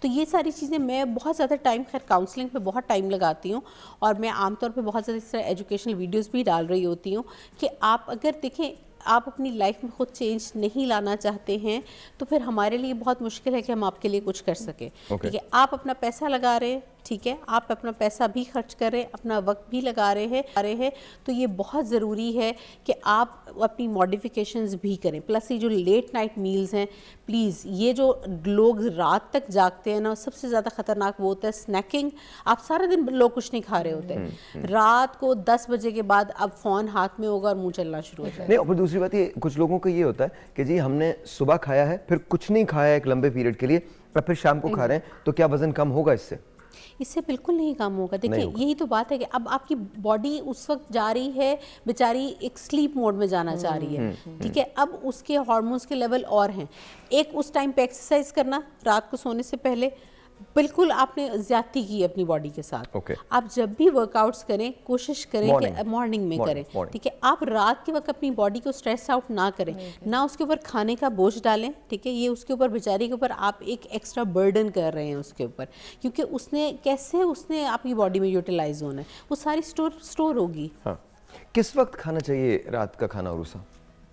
तो ये सारी चीज़ें मैं बहुत ज़्यादा टाइम, खैर काउंसलिंग पे बहुत टाइम लगाती हूँ, और मैं आमतौर पे बहुत ज़्यादा इस तरह एजुकेशनल वीडियोस भी डाल रही होती हूँ कि आप अगर देखें आप अपनी लाइफ में खुद चेंज नहीं लाना चाहते हैं तो फिर हमारे लिए बहुत मुश्किल है कि हम आपके लिए कुछ कर सकें, ठीक है। आप अपना पैसा लगा रहे हैं, ठीक है, आप अपना पैसा भी खर्च कर रहे हैं, अपना वक्त भी लगा रहे हैं, तो ये बहुत ज़रूरी है कि आप अपनी मॉडिफिकेशंस भी करें। प्लस ये जो लेट नाइट मील्स हैं, प्लीज़, ये जो लोग रात तक जागते हैं ना, सबसे ज़्यादा ख़तरनाक वो होता है स्नैकिंग। आप सारा दिन लोग कुछ नहीं खा रहे होते हैं, रात को 10 बजे के बाद अब फ़ोन हाथ में होगा और मुँह चलना शुरू हो जाएगा। नहीं, और दूसरी बात ये, कुछ लोगों को ये होता है कि जी हमने सुबह खाया है, फिर कुछ नहीं खाया एक लंबे पीरियड के लिए, और फिर शाम को खा रहे हैं, तो क्या वज़न कम होगा इससे? इससे बिल्कुल नहीं कम होगा। देखिए यही तो बात है कि अब आपकी बॉडी उस वक्त जा रही है बेचारी, एक स्लीप मोड में जाना चाह रही है, ठीक है। अब उसके हार्मोन्स के लेवल और हैं। एक उस टाइम पे एक्सरसाइज करना रात को सोने से पहले, बिल्कुल आपने ज्यादती की अपनी बॉडी के साथ। आप जब भी वर्कआउट्स करें कोशिश करें कि मॉर्निंग में करें, ठीक है। आप रात के वक्त अपनी बॉडी को स्ट्रेस आउट ना करें, ना उसके ऊपर खाने का बोझ डालें, ठीक है। ये उसके ऊपर, बेचारी के ऊपर आप एक एक्स्ट्रा बर्डन कर रहे हैं उसके ऊपर, क्योंकि उसने आपकी बॉडी में यूटिलाइज होना है, वो सारी स्टोर होगी। हाँ। किस वक्त खाना चाहिए रात का खाना उरुसा?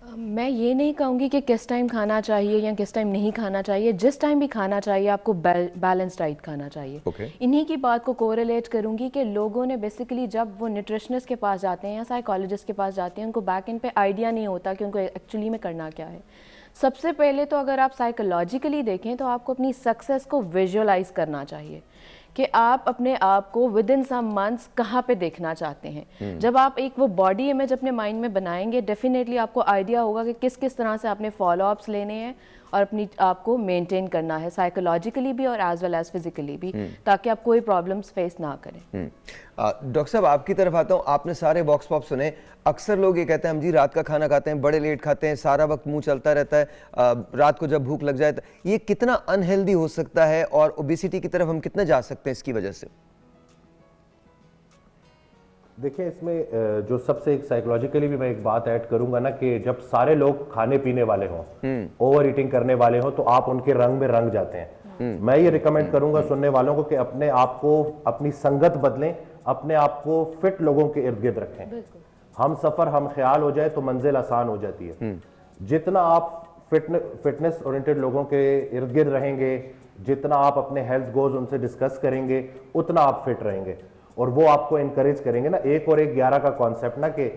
मैं ये नहीं कहूँगी कि किस टाइम खाना चाहिए या किस टाइम नहीं खाना चाहिए। जिस टाइम भी खाना चाहिए आपको बैलेंस डाइट खाना चाहिए। इन्हीं की बात को कोरिलेट करूँगी कि लोगों ने बेसिकली जब वो न्यूट्रिशनिस्ट के पास जाते हैं या साइकोलॉजिस्ट के पास जाते हैं, उनको बैक एंड पे आइडिया नहीं होता कि उनको एक्चुअली में करना क्या है। सबसे पहले तो अगर आप साइकोलॉजिकली देखें तो आपको अपनी सक्सेस को विजुअलाइज करना चाहिए कि आप अपने आप को विद इन सम मंथ्स कहाँ पे देखना चाहते हैं। जब आप एक वो बॉडी इमेज अपने माइंड में बनाएंगे, डेफिनेटली आपको आइडिया होगा कि किस किस तरह से आपने फॉलो अप्स लेने हैं और अपनी आपको मेंटेन करना है साइकोलॉजिकली भी और एज वेल एज फिजिकली भी, ताकि आप कोई प्रॉब्लम्स फेस ना करें। डॉक्टर साहब आपकी तरफ आता हूँ, आपने सारे बॉक्स पॉप सुने। अक्सर लोग ये कहते हैं हम जी रात का खाना खाते हैं, बड़े लेट खाते हैं, सारा वक्त मुंह चलता रहता है, रात को जब भूख लग जाए, ये कितना अनहेल्दी हो सकता है और ओबेसिटी की तरफ हम कितने जा सकते हैं इसकी वजह से? देखिए, इसमें जो सबसे एक साइकोलॉजिकली भी मैं एक बात ऐड करूंगा ना, कि जब सारे लोग खाने पीने वाले हों, ओवर ईटिंग करने वाले हों, तो आप उनके रंग में रंग जाते हैं। मैं ये रिकमेंड करूंगा सुनने वालों को कि अपने आप को, अपनी संगत बदलें, अपने आप को फिट लोगों के इर्द गिर्द रखें। हम सफर हम ख्याल हो जाए तो मंजिल आसान हो जाती है। जितना आप फिटनेस ओरिएंटेड लोगों के इर्द गिर्द रहेंगे, जितना आप अपने हेल्थ गोल्स उनसे डिस्कस करेंगे, उतना आप फिट रहेंगे और वो आपको इनकरेज करेंगे ना। 1 और 1 11 का कॉन्सेप्ट ना, कि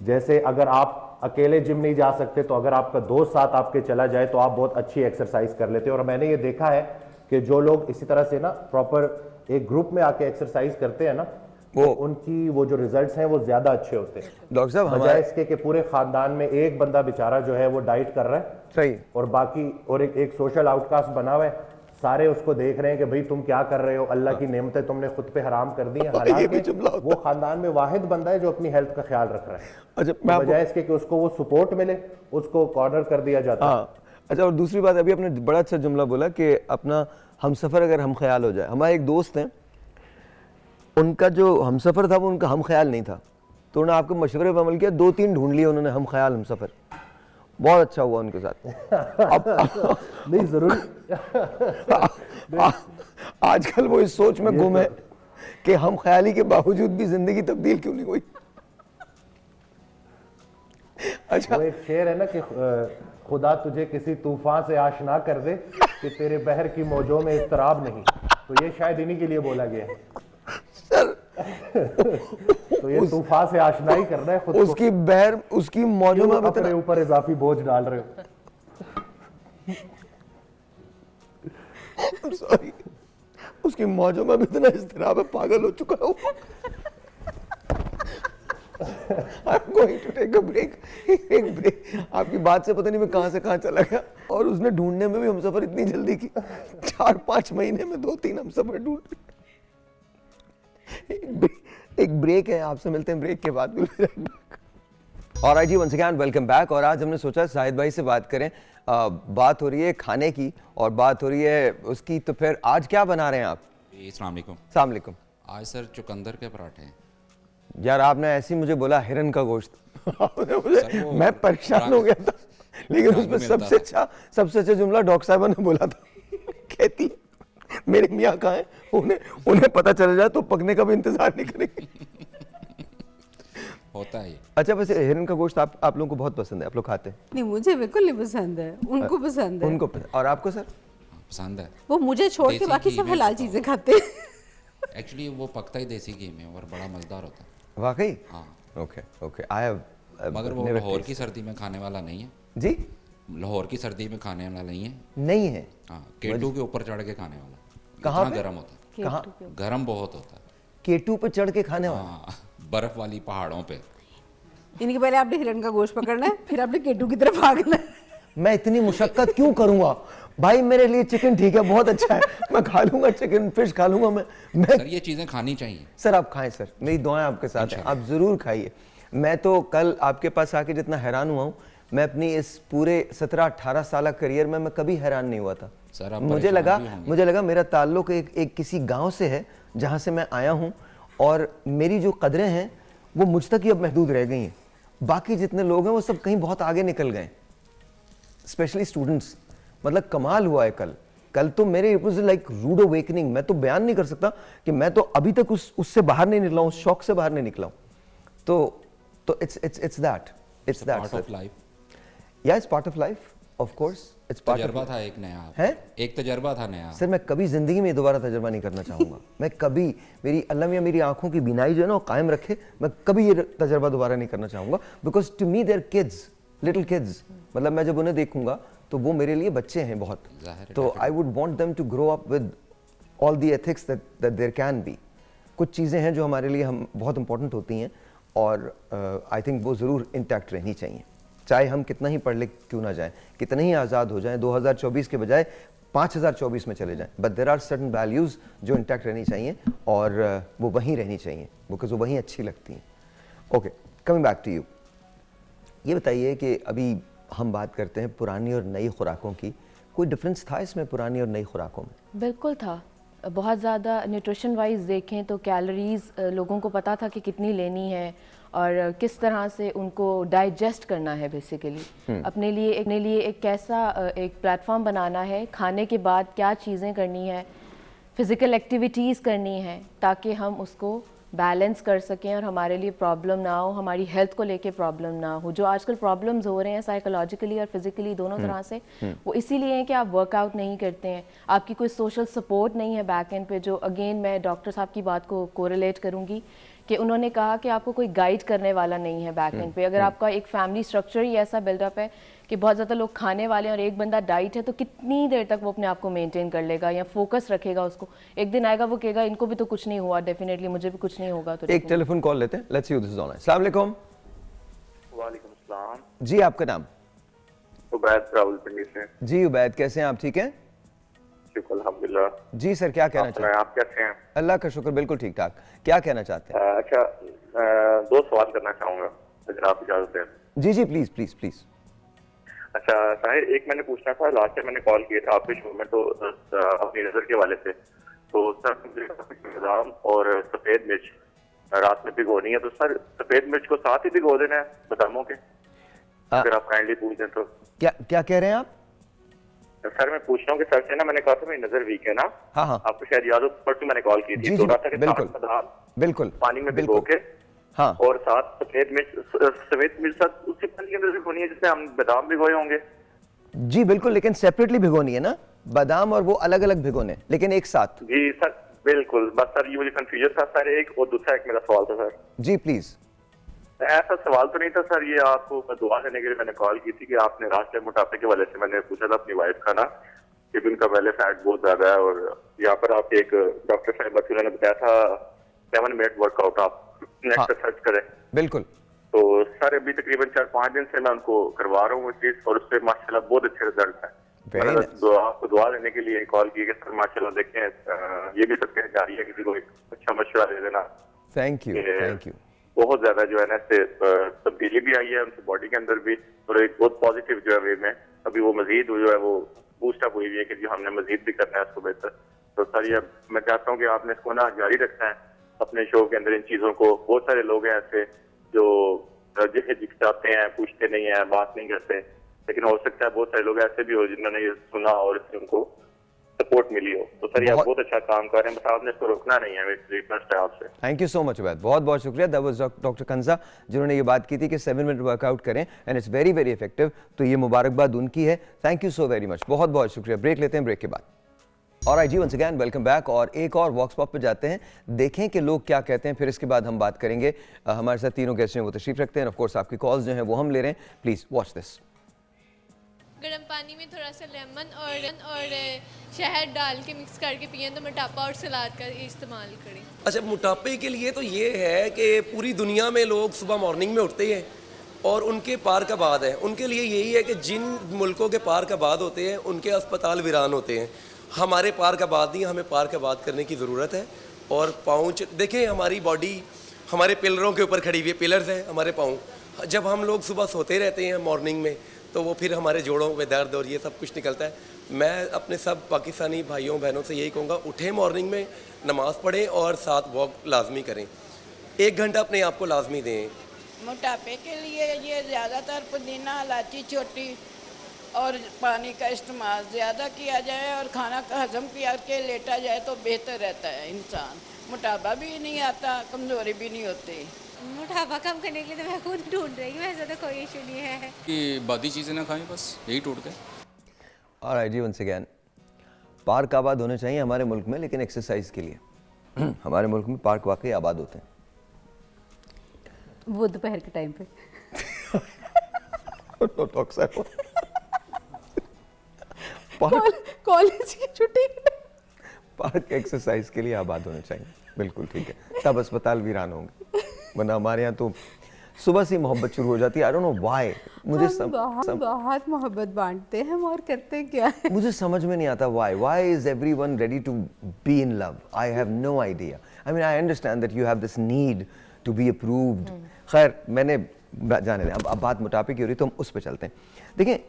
जैसे अगर आप अकेले जिम नहीं जा सकते तो अगर आपका दोस्त साथ आपके चला जाए तो आप बहुत अच्छी एक्सरसाइज कर लेते हैं। और मैंने ये देखा है कि जो लोग इसी तरह से ना प्रॉपर एक ग्रुप में आके एक्सरसाइज करते हैं ना, वो उनकी वो जो रिजल्ट्स हैं वो ज्यादा अच्छे होते हैं। डॉक्टर साहब बजाय इसके कि पूरे खानदान में एक बंदा बेचारा जो है वो डाइट कर रहा है, सही, और बाकी और एक सोशल आउटकास्ट बना हुआ है, सारे उसको देख रहे हैं कि भाई तुम क्या कर रहे हो, अल्लाह की नेमतें तुमने खुद पे हराम कर दी हैं। हालांकि वो खानदान में वाहिद बंदा है जो अपनी हेल्थ का ख्याल रख रहा है। अच्छा, तो बजाय इसके कि उसको वो सपोर्ट मिले, उसको कॉर्नर कर दिया जाता है। अच्छा, और दूसरी बात, अभी आपने बड़ा अच्छा जुमला बोला कि अपना हमसफर अगर हम ख्याल हो जाए। हमारे एक दोस्त हैं, उनका जो हमसफर था वो उनका हम ख्याल नहीं था, तो उन्होंने आपके मशवरे पर अमल किया, 2-3 ढूंढ लिए उन्होंने हम ख्याल हमसफर, बहुत अच्छा हुआ उनके साथ। नहीं जरूरी आजकल वो इस सोच में गुम है कि हम ख्याली के बावजूद भी जिंदगी तब्दील क्यों नहीं हुई। अच्छा, वो एक शेर है ना कि खुदा तुझे किसी तूफान से आशना कर दे कि तेरे बहर की मौजों में इस्तराब नहीं, तो ये शायद इन्हीं के लिए बोला गया है सर। तो ये तूफान से आशनाई करना है खुद उसकी बहर, उसकी मौजों में अपने ऊपर इजाफी बोझ डाल रहे हो। सॉरी, उसकी मौजों में भी इतना इस्तिराब है, पागल हो चुका हूँ। I'm going to take a break. एक ब्रेक। आपकी बात से पता नहीं मैं कहां से कहां चला गया। और उसने ढूंढने में भी हमसफर इतनी जल्दी की, 4-5 महीने में 2-3 हमसफर ढूंढ। एक ब्रेक है, आपसे मिलते हैं ब्रेक के बाद। और जी वंस अगेन वेलकम बैक। और आज हमने सोचा शाहिद भाई से बात करें। बात हो रही है खाने की और बात हो रही है उसकी, तो फिर आज क्या बना रहे हैं आप? अस्सलाम वालेकुम। अस्सलाम वालेकुम। आज सर चुकंदर के पराठे हैं। यार आपने ऐसे ही मुझे बोला हिरन का गोश्त। मैं परेशान हो गया था, लेकिन उसमें सबसे अच्छा जुमला डॉक्टर साहब ने बोला था, कहती मेरे मियाँ कहाँ हैं, उन्हें पता चल जाए तो पकने का भी इंतजार नहीं करेंगे। होता है। अच्छा, वैसे हिरन का गोश्त आप लोगों को बहुत पसंद है, आप लोग खाते हैं? नहीं, मुझे बिल्कुल नहीं पसंद है, उनको पसंद है। उनको पसंद। और आपको सर? पसंद है। वो मुझे छोड़ के बाकी सब हलाल चीजें खाते हैं। एक्चुअली वो पकता ही देसी घी में और बड़ा मजेदार होता है। वाकई? हाँ। ओके। आई हैव, मगर वो लाहौर की सर्दी में खाने वाला नहीं है जी। लाहौर की सर्दी में खाने वाला नहीं है। हाँ, केटू के ऊपर चढ़ के खाने वाला। कहाँ पे? गर्म होता है। कहाँ? गर्म बहुत होता है। केटू पे चढ़ के खाने वाला? हाँ, बर्फ वाली पहाड़ों पे। इनके पहले आपने हिरन का गोश्त पकड़ना है, फिर आपने केटू की तरफ भागना है। मैं इतनी मुशक्कत क्यों करूंगा भाई? मेरे लिए चिकन ठीक है, बहुत अच्छा है, मैं खा लूंगा, चिकन फिश खा लूंगा मैं। सर ये चीजें खानी चाहिए। सर आप खाएं सर, मेरी दुआएं आपके साथ हैं, आप जरूर खाइए। मैं तो कल आपके पास आके जितना हैरान हुआ हूँ, मैं अपनी इस पूरे 17-18 साल करियर में मैं कभी हैरान नहीं हुआ था। सर मुझे लगा मेरा ताल्लुक एक किसी गांव से है जहां से मैं आया हूं, और मेरी जो कदरें हैं वो मुझ तक ही अब महदूद रह गई हैं। बाकी जितने लोग हैं वो सब कहीं बहुत आगे निकल गए, स्पेशली स्टूडेंट्स। मतलब कमाल हुआ है कल तो मेरे it was like rude awakening. मैं तो बयान नहीं कर सकता कि मैं तो अभी तक उससे बाहर नहीं निकला हूं, उस शौक से बाहर नहीं निकला हूं। तो it's that part of life. या it's part of life, of course it's part. तजर्बा था एक नया है, एक तजर्बा था नया। सर मैं कभी जिंदगी में दोबारा तजर्बा नहीं करना चाहूंगा। मैं कभी, मेरी अल्लाह मियां मेरी आंखों की बीनाई जो है ना वो कायम रखे, मैं कभी ये तजर्बा दोबारा नहीं करना चाहूंगा। Because to me they're kids, little kids, मतलब मैं जब उन्हें देखूंगा तो वो मेरे लिए बच्चे हैं बहुत। तो I would want them to grow up with all the ethics that there can be. कुछ चीज़ें हैं जो हमारे लिए हम बहुत इंपॉर्टेंट होती हैं और आई थिंक वो ज़रूर इंटैक्ट रहनी चाहिए, चाहे हम कितना ही पढ़ लिख क्यों ना जाएं, कितना ही आज़ाद हो जाएं, 2024 के बजाय 5024 में चले जाएं, but there are certain values जो इंटैक्ट रहनी चाहिए और वो वहीं रहनी चाहिए, बिकॉज वो वहीं अच्छी लगती हैं। Okay, coming back to you, ये बताइए कि अभी हम बात करते हैं पुरानी और नई खुराकों की, कोई डिफरेंस था इसमें पुरानी और नई खुराकों में? बिल्कुल था, बहुत ज़्यादा न्यूट्रिशन वाइज देखें तो कैलोरीज लोगों को पता था कि कितनी लेनी है और किस तरह से उनको डाइजेस्ट करना है बेसिकली। अपने लिए एक कैसा एक प्लेटफॉर्म बनाना है, खाने के बाद क्या चीज़ें करनी है, फिज़िकल एक्टिविटीज़ करनी है ताकि हम उसको बैलेंस कर सकें और हमारे लिए प्रॉब्लम ना हो, हमारी हेल्थ को लेके प्रॉब्लम ना हो। जो आजकल प्रॉब्लम्स हो रहे हैं साइकोलॉजिकली और फिजिकली दोनों तरह से, वो इसीलिए हैं कि आप वर्कआउट नहीं करते हैं, आपकी कोई सोशल सपोर्ट नहीं है बैक एंड पे। जो अगेन मैं डॉक्टर साहब की बात को कोरिलेट करूँगी कि उन्होंने कहा कि आपको कोई गाइड करने वाला नहीं है बैक एंड पे। अगर आपका एक फैमिली स्ट्रक्चर ही ऐसा बिल्डअप है कि बहुत ज़्यादा लोग खाने वाले हैं और एक बंदा डाइट है, तो कितनी देर तक वो अपने आप को मेंटेन कर लेगा या फोकस रखेगा उसको? एक दिन आएगा वो कहेगा इनको भी तो कुछ नहीं हुआ, डेफिनेटली मुझे भी कुछ नहीं होगा। तो एक टेलीफोन कॉल लेते हैं, let's see who this is on. अस्सलाम वालेकुम। वालेकुम सलाम जी, आपका नाम? उबैद, रावलपिंडी से। जी उबैद, कैसे हैं आप? ठीक हैं? शुक्र अल्हम्दुलिल्लाह। जी सर, क्या कहना चाहते हैं? आप कैसे हैं? अल्लाह का शुक्र, बिल्कुल ठीक ठाक। क्या कहना चाहते हैं? अच्छा, दो सवाल करना चाहूँगा अगर आप इजाज़त दें। जी जी, प्लीज प्लीज प्लीज। अच्छा साहिर, एक मैंने पूछना था, लास्ट टाइम मैंने कॉल किया था आपके शो में तो अपनी नज़र के वाले से, तो सर मुझे बादाम और सफ़ेद मिर्च रात में भिगोनी है, तो सर सफ़ेद मिर्च को साथ ही भिगो देना है बादामों के? अगर आप काइंडली पूछ दें तो। क्या कह रहे हैं आप? सर मैं पूछ रहा हूँ कि सर से ना मैंने कहा था मेरी नज़र वीक है ना। हाँ हाँ, आपको शायद याद हो, परसों मैंने कॉल की थी, तो रहा था कि बिल्कुल बादाम बिल्कुल पानी में भिगो के, हाँ, और साथ सफ़ेद मिर्च साथ उसी पानी के अंदर भिगोनी है जिससे हम बादाम भिगोए होंगे। जी बिल्कुल, लेकिन सेपरेटली भिगोनी है ना, बादाम और वो अलग अलग भिगोने, लेकिन एक साथ। जी सर बिल्कुल, बस सर ये मुझे कंफ्यूजन था सर एक, और दूसरा एक मेरा सवाल था सर। Ji please. ऐसा सवाल तो नहीं था सर, ये आपको दुआ देने के लिए मैंने कॉल की थी कि आपने लास्ट टाइम मोटापे के वाले से मैंने पूछा था अपनी वाइफ का ना कि उनका पहले फैट बहुत ज्यादा है, और यहाँ पर आप एक डॉक्टर साहब उन्होंने बताया था 7 मिनट वर्कआउट आप नेट पर सर्च करें। बिल्कुल। तो सर अभी तकरीबन 4-5 दिन से मैं उनको करवा रहा हूँ वो चीज, और उससे माशाल्लाह बहुत अच्छे रिजल्ट है। आपको दुआ देने के लिए कॉल की कि सर माशाल्लाह देखें, ये भी सबके जारी है, किसी को एक अच्छा मशवरा दे देना। Thank you thank you. बहुत ज्यादा जो है ना इससे तब्दीली भी आई है उनकी बॉडी के अंदर भी, और एक बहुत पॉजिटिव जो है वे में अभी वो मजीद जो है वो बूस्ट अप हुई है कि जो हमने मजीद भी करना है उसको बेहतर। तो सर ये मैं चाहता हूँ कि आपने इसको ना जारी रखना है अपने शो के अंदर इन चीजों को। बहुत सारे लोग हैं ऐसे जो चाहते हैं, पूछते नहीं है, बात नहीं करते, लेकिन हो सकता है बहुत सारे लोग ऐसे भी हो जिन्होंने ये सुना और इससे उनको सपोर्ट मिली हो। तो सर ये आप बहुत अच्छा काम कर रहे हैं, बस आपने इसको रोकना नहीं है, मेरी रिक्वेस्ट है आपसे। Thank you so much Ubaid, बहुत बहुत शुक्रिया। दैट वाज डॉक्टर कंजा जिन्होंने ये बात की थी कि 7 मिनट वर्कआउट करें and it's very very effective, तो ये मुबारकबाद उनकी है। Thank you so very much, बहुत बहुत शुक्रिया। ब्रेक लेते हैं, ब्रेक के बाद और आई जी वंस अगैन वेलकम बैक, और एक और वॉक्स पॉप पे जाते हैं, देखें कि लोग क्या कहते हैं, फिर इसके बाद हम बात करेंगे। हमारे साथ तीनों गेस्ट हैं, वो तशरीफ रखते हैं, ऑफ कोर्स आपकी कॉल्स जो हैं वो हम ले रहे हैं। Please watch this. गर्म पानी में थोड़ा सा लेमन और शहद डाल के मिक्स करके पिएं तो मोटापा और सलाद का इस्तेमाल करें। अच्छा, मोटापे के लिए तो ये है कि पूरी दुनिया में लोग सुबह मॉर्निंग में उठते हैं और उनके पार्क आबाद है। उनके लिए यही है कि जिन मुल्कों के पार्क आबाद होते हैं उनके अस्पताल वीरान होते हैं। हमारे पार्क आबाद नहीं, हमें पार्क आबाद करने की ज़रूरत है। और पाँव देखें, हमारी बॉडी हमारे पिलरों के ऊपर खड़ी हुई है, पिलर्स हैं हमारे पाँव। जब हम लोग सुबह सोते रहते हैं मॉर्निंग में तो वो फिर हमारे जोड़ों में दर्द और ये सब कुछ निकलता है। मैं अपने सब पाकिस्तानी भाइयों बहनों से यही कहूँगा, उठें मॉर्निंग में, नमाज़ पढ़ें और साथ वॉक लाजमी करें। 1 घंटा अपने आप को लाजमी दें। मोटापे के लिए ये ज़्यादातर पुदीना, इलायची छोटी और पानी का इस्तेमाल ज़्यादा किया जाए और खाना का हजम करके लेटा जाए तो बेहतर रहता है इंसान। मोटापा भी नहीं आता, कमज़ोरी भी नहीं होती। मोटापा कम करने के लिए तो मैं खुद ढूंढ रही हूँ, वैसे तो कोई इशू नहीं है कि बादी चीज़ें ना खाएं, बस यही टूट गए। ऑलराइट जी, वंस अगैन पार्क आबाद होने चाहिए हमारे मुल्क में, लेकिन एक्सरसाइज के लिए हमारे मुल्क में पार्क वाकई आबाद होते हैं। वो दोपहर के टाइम पे कॉलेज की छुट्टी पार्क एक्सरसाइज के लिए आबाद होने चाहिए, बिल्कुल ठीक है, तब अस्पताल वीरान होंगे, वरना हमारे यहाँ तो सुबह से मोहब्बत शुरू हो जाती है। आई डोंट नो व्हाई, मुझे बहुत मोहब्बत बांटते हैं हम और करते क्या है? मुझे समझ में नहीं आता why is everyone ready to be in love? I have no idea. I mean I understand that you have this need to be approved. खैर मैंने जाने दें, अब बात मोटापे की हो रही तो हम उस पर चलते हैं। देखिए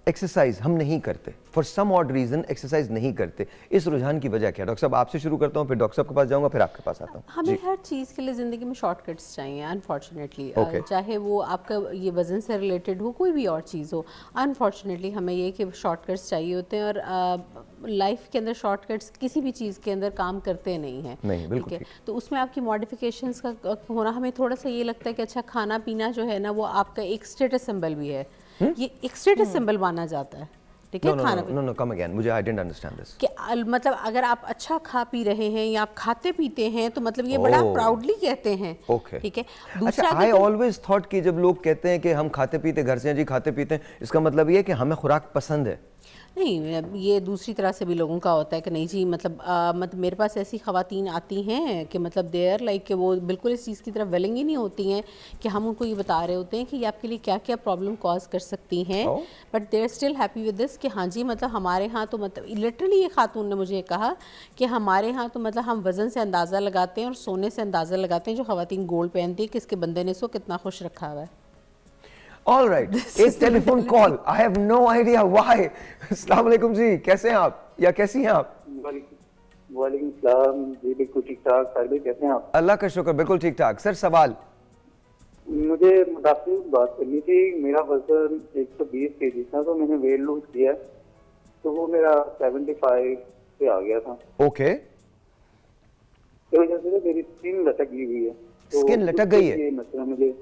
एक्सरसाइज हम नहीं करते, for some odd reason exercise नहीं करते, इस रुझान की वजह क्या? डॉक्टर साहब आपसे शुरू करता हूँ, फिर डॉक्टर साहब के पास जाऊंगा, फिर आपके पास आता हूँ। हमें हर चीज़ के लिए ज़िंदगी में शॉर्टकट्स चाहिए अनफॉर्चुनेटली। चाहे वो आपका ये वज़न से रिलेटेड हो, कोई भी और चीज़ हो, अनफॉर्चुनेटली हमें ये कि शॉर्टकट्स चाहिए होते हैं। और लाइफ के अंदर शॉर्टकट्स किसी भी चीज़ के अंदर काम करते नहीं हैं, ठीक है? तो उसमें आपकी मॉडिफिकेशंस का होना, हमें थोड़ा सा ये लगता है कि अच्छा खाना पीना जो है ना वो आपका एक स्टेटस सिंबल भी है, ये एक स्टेटस सिंबल माना जाता है, ठीक है? खाना नो कम अगेन, मुझे आई डिडंट अंडरस्टैंड दिस। कि मतलब अगर आप अच्छा खा पी रहे हैं या आप खाते पीते हैं तो मतलब ये बड़ा प्राउडली कहते हैं, ठीक है? दूसरा आई ऑलवेज थॉट कि जब लोग कहते हैं कि हम खाते पीते घर से हैं जी, खाते पीते हैं, इसका मतलब ये है कि हमें खुराक पसंद है। नहीं, ये दूसरी तरह से भी लोगों का होता है कि नहीं जी, मतलब मेरे पास ऐसी ख़वातीन आती हैं कि मतलब देयर लाइक कि वो बिल्कुल इस चीज़ की तरफ विलिंग ही नहीं होती हैं कि हम उनको ये बता रहे होते हैं कि ये आपके लिए क्या क्या प्रॉब्लम कॉज कर सकती हैं, but they are still happy with this कि हाँ जी मतलब हमारे यहाँ तो मतलब लिटरली ये खातून ने मुझे कहा कि हमारे यहाँ तो मतलब हम वज़न से अंदाज़ा लगाते हैं और सोने से अंदाज़ा लगाते हैं जो ख़वातीन गोल्ड पहनती है कि इसके बंदे ने इसको कितना खुश रखा हुआ है। All right, एक telephone call, I have no idea why. अस्सलाम वालेकुम जी, कैसे हैं आप या कैसी हैं आप? वालेकुम सलाम जी, बिल्कुल ठीक ठाक। सर भी कैसे हैं आप? अल्लाह का शुक्र, बिल्कुल ठीक ठाक। सर सवाल मुझे मोटापे की बात करनी थी। मेरा वजन 120 केजी था, तो मैंने वेट लूज किया तो वो मेरा 75 पे आ गया था। ओके, इस वजह से मेरी स्किन लटक गई है। स्किन लटक गई है? मतलब मुझे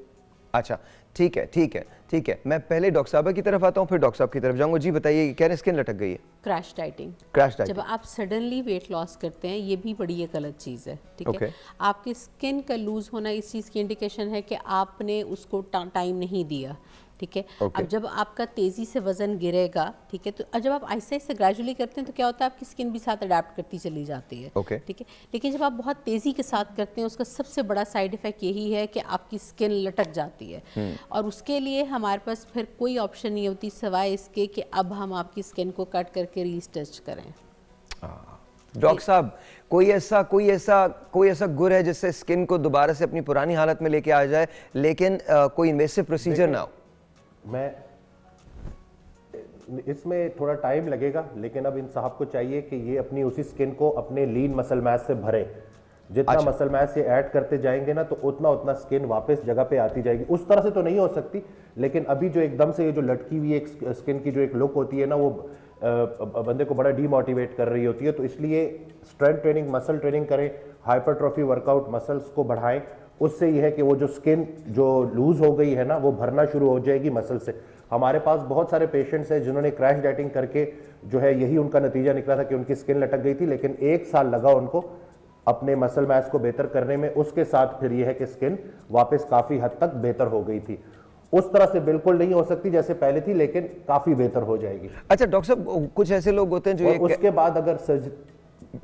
अच्छा ठीक है ठीक है ठीक है, मैं पहले डॉक्टर साहब की तरफ आता हूँ, फिर डॉक्टर साहब की तरफ जाऊंगा। जी बताइए, कह रहे हैं स्किन लटक गई है? Crash dieting. क्रैश डाइटिंग, जब आप सडनली वेट लॉस करते हैं, ये भी बड़ी एक गलत चीज़ है, ठीक है? आपकी स्किन का लूज होना इस चीज़ की इंडिकेशन है कि आपने उसको टाइम नहीं दिया, ठीक है? अब जब आपका तेज़ी से वज़न गिरेगा, ठीक है, तो जब आप आहिस्ते आहिस्ते ग्रेजुअली करते हैं तो क्या होता है आपकी स्किन भी साथ अडेप्ट करती चली जाती है, ठीक है? लेकिन जब आप बहुत तेज़ी के साथ करते हैं उसका सबसे बड़ा साइड इफ़ेक्ट यही है कि आपकी स्किन लटक जाती है, और उसके लिए हमारे पास फिर कोई ऑप्शन नहीं होती सिवाय इसके कि अब हम आपकी स्किन को कट करके रीस्टिच करें। डॉक्टर साहब कोई ऐसा गुर है जिससे स्किन को दोबारा से अपनी पुरानी हालत में लेके आ जाए, लेकिन कोई इन्वेसिव प्रोसीजर ना हो? मैं इसमें थोड़ा टाइम लगेगा, लेकिन अब इन साहब को चाहिए कि ये अपनी उसी स्किन को अपने लीन मसल मैस से भरे। जितना मसल मैस ये ऐड करते जाएंगे ना तो उतना उतना स्किन वापस जगह पे आती जाएगी। उस तरह से तो नहीं हो सकती, लेकिन अभी जो एकदम से ये जो लटकी हुई एक स्किन की जो एक लुक होती है ना, वो बंदे को बड़ा डीमोटिवेट कर रही होती है। तो इसलिए स्ट्रेंथ ट्रेनिंग, मसल ट्रेनिंग करें, हाइपरट्रॉफी वर्कआउट, मसल्स को बढ़ाएं। उससे यह है कि वो जो स्किन जो लूज हो गई है ना वो भरना शुरू हो जाएगी मसल से। हमारे पास बहुत सारे पेशेंट्स हैं जिन्होंने क्रैश डाइटिंग करके जो है यही उनका नतीजा निकला था कि उनकी स्किन लटक गई थी, लेकिन 1 साल लगा उनको अपने मसल मैस को बेहतर करने में। उसके साथ फिर यह है कि स्किन वापस काफी हद तक बेहतर हो गई थी। उस तरह से बिल्कुल नहीं हो सकती जैसे पहले थी, लेकिन काफी बेहतर हो जाएगी। अच्छा डॉक्टर साहब, कुछ ऐसे लोग होते हैं जो उसके बाद अगर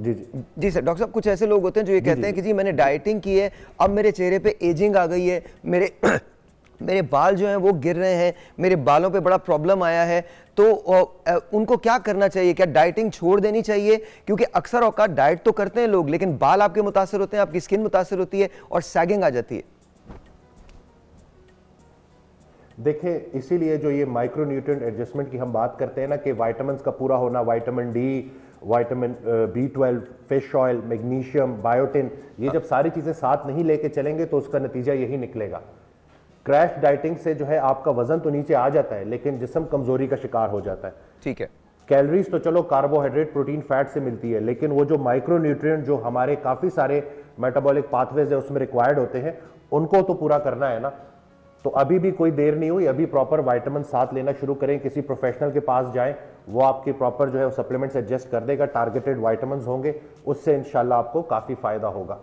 जी सर, डॉक्टर साहब कुछ ऐसे लोग होते हैं जो ये कहते हैं कि जी मैंने डाइटिंग की है, अब मेरे चेहरे पे एजिंग आ गई है, मेरे बाल जो हैं वो गिर रहे हैं, मेरे बालों पे बड़ा प्रॉब्लम आया है, तो उनको क्या करना चाहिए? क्या डाइटिंग छोड़ देनी चाहिए? क्योंकि अक्सर औकात डाइट तो करते हैं लोग, लेकिन बाल आपके मुतासर होते हैं, आपकी स्किन मुतासर होती है और सैगिंग आ जाती है। देखिए, इसीलिए जो ये माइक्रोन्यूट्रिएंट एडजस्टमेंट की हम बात करते हैं ना कि विटामिन्स का पूरा होना, vitamin D, vitamin B12, fish oil, magnesium, biotin, ये जब सारी चीजें साथ नहीं लेके चलेंगे तो उसका नतीजा यही निकलेगा। क्रैश डाइटिंग से जो है आपका वजन तो नीचे आ जाता है, लेकिन जिस्म कमजोरी का शिकार हो जाता है। ठीक है, कैलोरीज तो चलो कार्बोहाइड्रेट, प्रोटीन, फैट से मिलती है, लेकिन वो जो माइक्रोन्यूट्रिएंट जो हमारे काफी सारे मेटाबॉलिक पाथवेज है उसमें रिक्वायर्ड होते हैं, उनको तो पूरा करना है ना। तो अभी भी कोई देर नहीं हुई, अभी प्रॉपर विटामिन साथ लेना शुरू करें, किसी प्रोफेशनल के पास जाएं, वो आपके प्रॉपर जो है सप्लीमेंट्स एडजस्ट कर देगा, टारगेटेड विटामिन्स होंगे, उससे इंशाल्लाह आपको काफी फायदा होगा।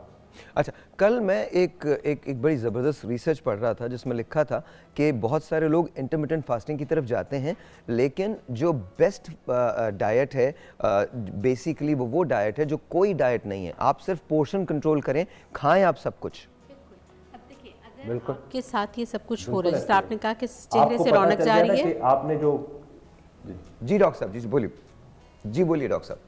अच्छा, कल मैं एक बड़ी ज़बरदस्त रिसर्च पढ़ रहा था जिसमें लिखा था कि बहुत सारे लोग इंटरमिटेंट फास्टिंग की तरफ जाते हैं, लेकिन जो बेस्ट डाइट है बेसिकली वो डाइट है जो कोई डाइट नहीं है। आप सिर्फ पोर्शन कंट्रोल करें, खाएं आप सब कुछ। बिल्कुल के साथ ये सब कुछ हो रहा है, जैसे आपने कहा कि चेहरे से रौनक जा रही है। आपने जो जी डॉक्टर साहब, जी बोलिए, जी बोलिए डॉक्टर साहब।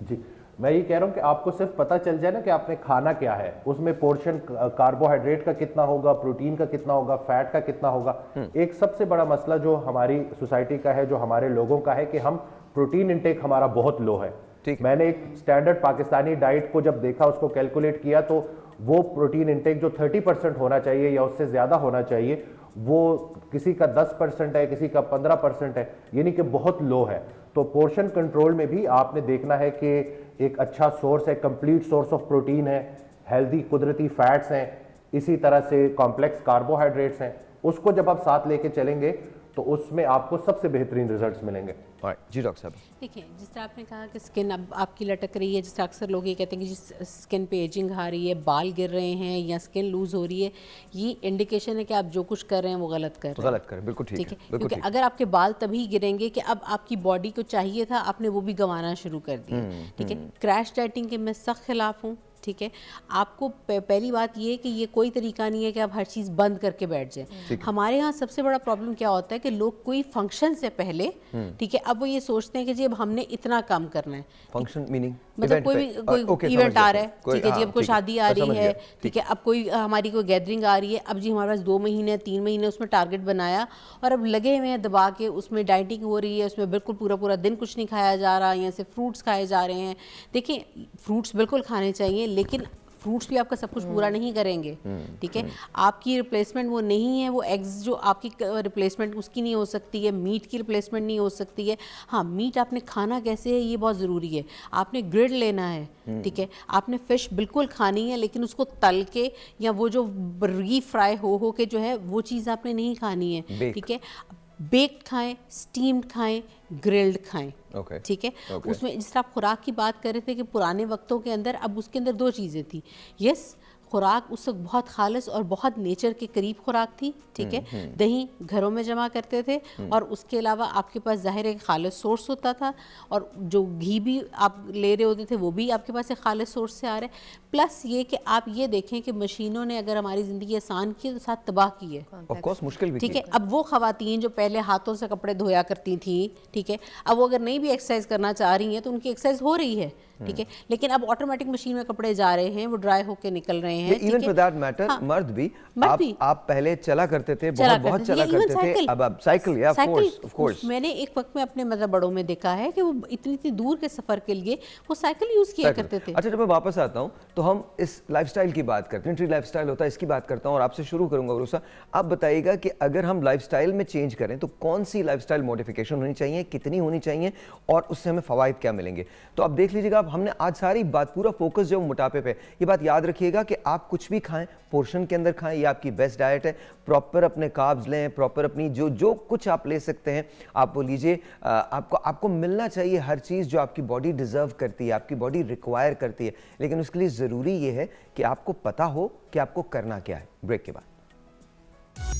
जी, मैं ये कह रहा हूँ कि आपको सिर्फ पता चल जाए ना कि आपने खाना क्या है, उसमें पोर्शन कार्बोहाइड्रेट का कितना होगा, प्रोटीन का कितना होगा, फैट का कितना होगा। एक सबसे बड़ा मसला जो हमारी सोसाइटी का है, जो हमारे लोगों का है, कि हम प्रोटीन इंटेक हमारा बहुत लो है। मैंने एक स्टैंडर्ड पाकिस्तानी डाइट को जब देखा, उसको कैलकुलेट किया, तो वो प्रोटीन इंटेक जो 30% होना चाहिए या उससे ज्यादा होना चाहिए, वो किसी का 10% है, किसी का 15% है, यानी कि बहुत लो है। तो पोर्शन कंट्रोल में भी आपने देखना है कि एक अच्छा सोर्स है, कंप्लीट सोर्स ऑफ प्रोटीन है, हेल्दी कुदरती फैट्स हैं, इसी तरह से कॉम्प्लेक्स कार्बोहाइड्रेट्स हैं। उसको जब आप साथ लेके चलेंगे तो उसमें आपको सबसे बेहतरीन रिजल्ट्स मिलेंगे। जी डॉक्टर साहब, देखिए, जिस तरह आपने कहा कि स्किन अब आपकी लटक रही है, जिस तरह अक्सर लोग ये कहते हैं कि जिस स्किन पे एजिंग आ रही है, बाल गिर रहे हैं या स्किन लूज हो रही है, ये इंडिकेशन है कि आप जो कुछ कर रहे हैं वो गलत कर रहे हैं। गलत करें, बिल्कुल ठीक है। क्योंकि अगर आपके बाल तभी गिरेंगे कि अब आपकी बॉडी को चाहिए था, आपने वो भी गंवाना शुरू कर दिया। ठीक है, क्रैश डाइटिंग के मैं सख्त खिलाफ हूँ। ठीक है, आपको पहली बात ये है कि ये कोई तरीका नहीं है कि आप हर चीज़ बंद करके बैठ जाएं। हमारे यहाँ सबसे बड़ा प्रॉब्लम क्या होता है कि लोग कोई फंक्शन से पहले, ठीक है, अब वो ये सोचते हैं कि जी अब हमने इतना काम करना है। फंक्शन मीनिंग मतलब कोई इवेंट आ रहा है, ठीक है जी, अब कोई शादी आ रही है, ठीक है, अब कोई हमारी कोई गैदरिंग आ रही है, अब जी हमारे पास 2 महीने 3 महीने उसमें टारगेट बनाया और अब लगे हुए हैं दबा के, उसमें डाइटिंग हो रही है, उसमें बिल्कुल पूरा दिन कुछ नहीं खाया जा रहा, यहाँ से फ्रूट्स खाए जा रहे हैं। देखिए, फ्रूट्स बिल्कुल खाने चाहिए, लेकिन फ्रूट्स भी आपका सब कुछ पूरा नहीं करेंगे। ठीक है, आपकी रिप्लेसमेंट वो नहीं है, वो एग्स जो आपकी रिप्लेसमेंट उसकी नहीं हो सकती है, मीट की रिप्लेसमेंट नहीं हो सकती है। हाँ, मीट आपने खाना कैसे है ये बहुत ज़रूरी है। आपने ग्रिड लेना है, ठीक है, आपने फ़िश बिल्कुल खानी है, लेकिन उसको तल के या वो जो री फ्राई हो के जो है वो चीज़ आपने नहीं खानी है। ठीक है, बेक्ड खाएं, स्टीम्ड खाएं, ग्रिल्ड खाएं। ठीक है, उसमें जिस तरह आप खुराक की बात कर रहे थे कि पुराने वक्तों के अंदर, अब उसके अंदर 2 चीज़ें थी। यस, खुराक उस वक्त बहुत खालिस और बहुत नेचर के करीब खुराक थी। ठीक है, दही घरों में जमा करते थे और उसके अलावा आपके पास ज़ाहिर है खालिस सोर्स होता था, और जो घी भी आप ले रहे होते थे वो भी आपके पास एक खालिस सोर्स से आ रहा है। प्लस ये कि आप ये देखें कि मशीनों ने अगर हमारी ज़िंदगी आसान की तो साथ तबाह की है। ऑफ कोर्स मुश्किल भी ठीक है, अब वो ख़वातीन जो पहले हाथों से कपड़े धोया करती थी, ठीक है, अब वो अगर नहीं भी एक्सरसाइज करना चाह रही हैं तो उनकी एक्सरसाइज हो रही है। ठीक है, लेकिन अब ऑटोमेटिक मशीन में कपड़े जा रहे हैं, वो ड्राई होके निकल रहे हैं। इवन फॉर दैट मैटर मर्द भी आप पहले चला करते थे, बहुत चला करते थे, अब आप साइकिल, या ऑफ कोर्स मैंने एक वक्त में अपने मतलब बड़ों में देखा है कि वो इतनी दूर के सफर के लिए वो साइकिल यूज किया करते थे। अच्छा, जब मैं वापस आता हूँ तो हम इस लाइफस्टाइल की बात करते हैं, ट्री लाइफस्टाइल होता है, इसकी बात करता हूँ और आपसे शुरू करूंगा भरोसा। आप बताइएगा कि अगर हम लाइफस्टाइल में चेंज करें तो कौन सी लाइफस्टाइल मॉडिफिकेशन होनी चाहिए, कितनी होनी चाहिए और उससे हमें फवायद क्या मिलेंगे। तो आप देख लीजिएगा, अब हमने आज सारी बात, पूरा फोकस जो मोटापे पे, ये बात याद रखिएगा कि आप कुछ भी खाएं, पोर्शन के अंदर खाएं, ये आपकी बेस्ट डाइट है। प्रॉपर अपने कार्ब्स लें, प्रॉपर अपनी जो कुछ आप ले सकते हैं आप वो लीजिए। आपको मिलना चाहिए हर चीज़ जो आपकी बॉडी डिजर्व करती है, आपकी बॉडी रिक्वायर करती है, लेकिन उसके लिए ज़रूरी ये है कि आपको पता हो कि आपको करना क्या है। ब्रेक के बाद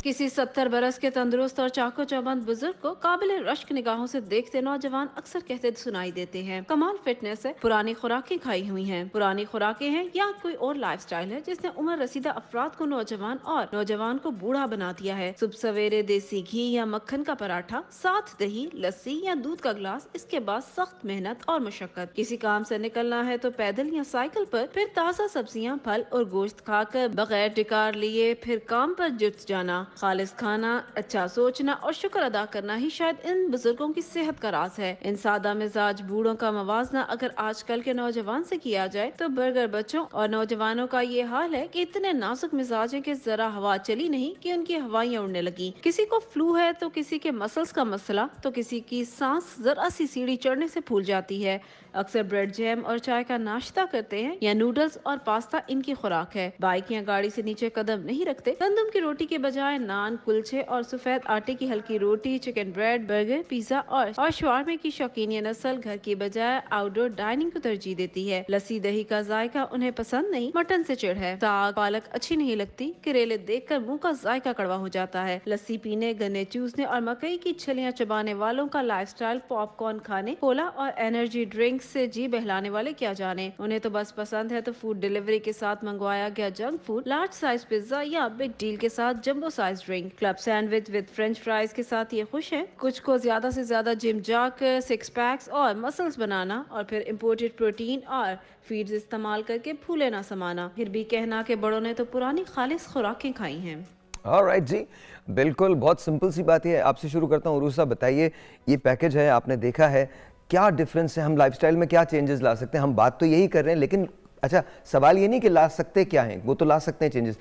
किसी 70 बरस के तंदुरुस्त और चाको चौबंद बुजुर्ग को काबिल रश्क निगाहों से देखते नौजवान अक्सर कहते सुनाई देते हैं, कमाल फिटनेस है, पुरानी खुराकें खाई हुई हैं। पुरानी खुराकें हैं या कोई और लाइफस्टाइल है जिसने उम्र रसीदा अफराद को नौजवान को बूढ़ा बना दिया है। सुबह सवेरे देसी घी या मक्खन का पराठा, साथ दही, लस्सी या दूध का गिलास, इसके बाद सख्त मेहनत और मशक्कत। किसी काम से निकलना है तो पैदल या साइकिल पर, फिर ताज़ा सब्जियां, फल और गोश्त खाकर बगैर टिकार लिए फिर काम पर जुट जाना। खालिस खाना, अच्छा सोचना और शुक्र अदा करना ही शायद इन बुजुर्गों की सेहत का राज है। इन सादा मिजाज बूढ़ों का मवाजना अगर आजकल के नौजवान से किया जाए तो बर्गर बच्चों और नौजवानों का ये हाल है कि इतने नाजुक मिजाज है कि जरा हवा चली नहीं कि उनकी हवाइयाँ उड़ने लगी। किसी को फ्लू है तो किसी के मसल्स का मसला, तो किसी की सांस जरा सी सीढ़ी चढ़ने से फूल जाती है। अक्सर ब्रेड जैम और चाय का नाश्ता करते हैं या नूडल्स और पास्ता इनकी खुराक है। बाइक या गाड़ी से नीचे कदम नहीं रखते। गंदम की रोटी के बजाय नान, कुलचे और सफेद आटे की हल्की रोटी, चिकन ब्रेड, बर्गर, पिज्जा और शवारमे की शौकीन ये नस्ल घर की बजाय आउटडोर डाइनिंग को तरजीह देती है। लस्सी दही का जायका उन्हें पसंद नहीं, मटन से चिढ़ है। साग पालक अच्छी नहीं लगती, करेले देखकर मुंह का जायका कड़वा हो जाता है। लस्सी पीने, गन्ने चूसने और मकई की छलियां चबाने वालों का लाइफस्टाइल पॉपकॉर्न खाने, कोला और एनर्जी ड्रिंक्स से जी बहलाने वाले क्या जाने। उन्हें तो बस पसंद है तो फूड डिलीवरी के साथ मंगवाया गया junk food, large size pizza या बिग डील के साथ jumbo size drink, club sandwich with French fries के साथ ये खुश है। कुछ को ज्यादा से ज्यादा जिम जाकर 6 पैक्स और मसल्स बनाना और फिर इम्पोर्टेड प्रोटीन और फीड्स इस्तेमाल करके फूले ना समाना। फिर भी कहना कि बड़ों ने तो पुरानी खालिस खुराकें खाई हैं। ऑलराइट जी, बिल्कुल, बहुत सिंपल सी बात है। आपसे शुरू करता हूँ। उरूसा, बताइए, ये पैकेज है, आपने देखा है, क्या डिफरेंस है? हम लाइफस्टाइल में क्या चेंजेस ला सकते हैं? हम बात तो यही कर रहे हैं, लेकिन अच्छा, सवाल ये नहीं कि ला सकते क्या हैं, वो तो ला सकते हैं चेंजेस।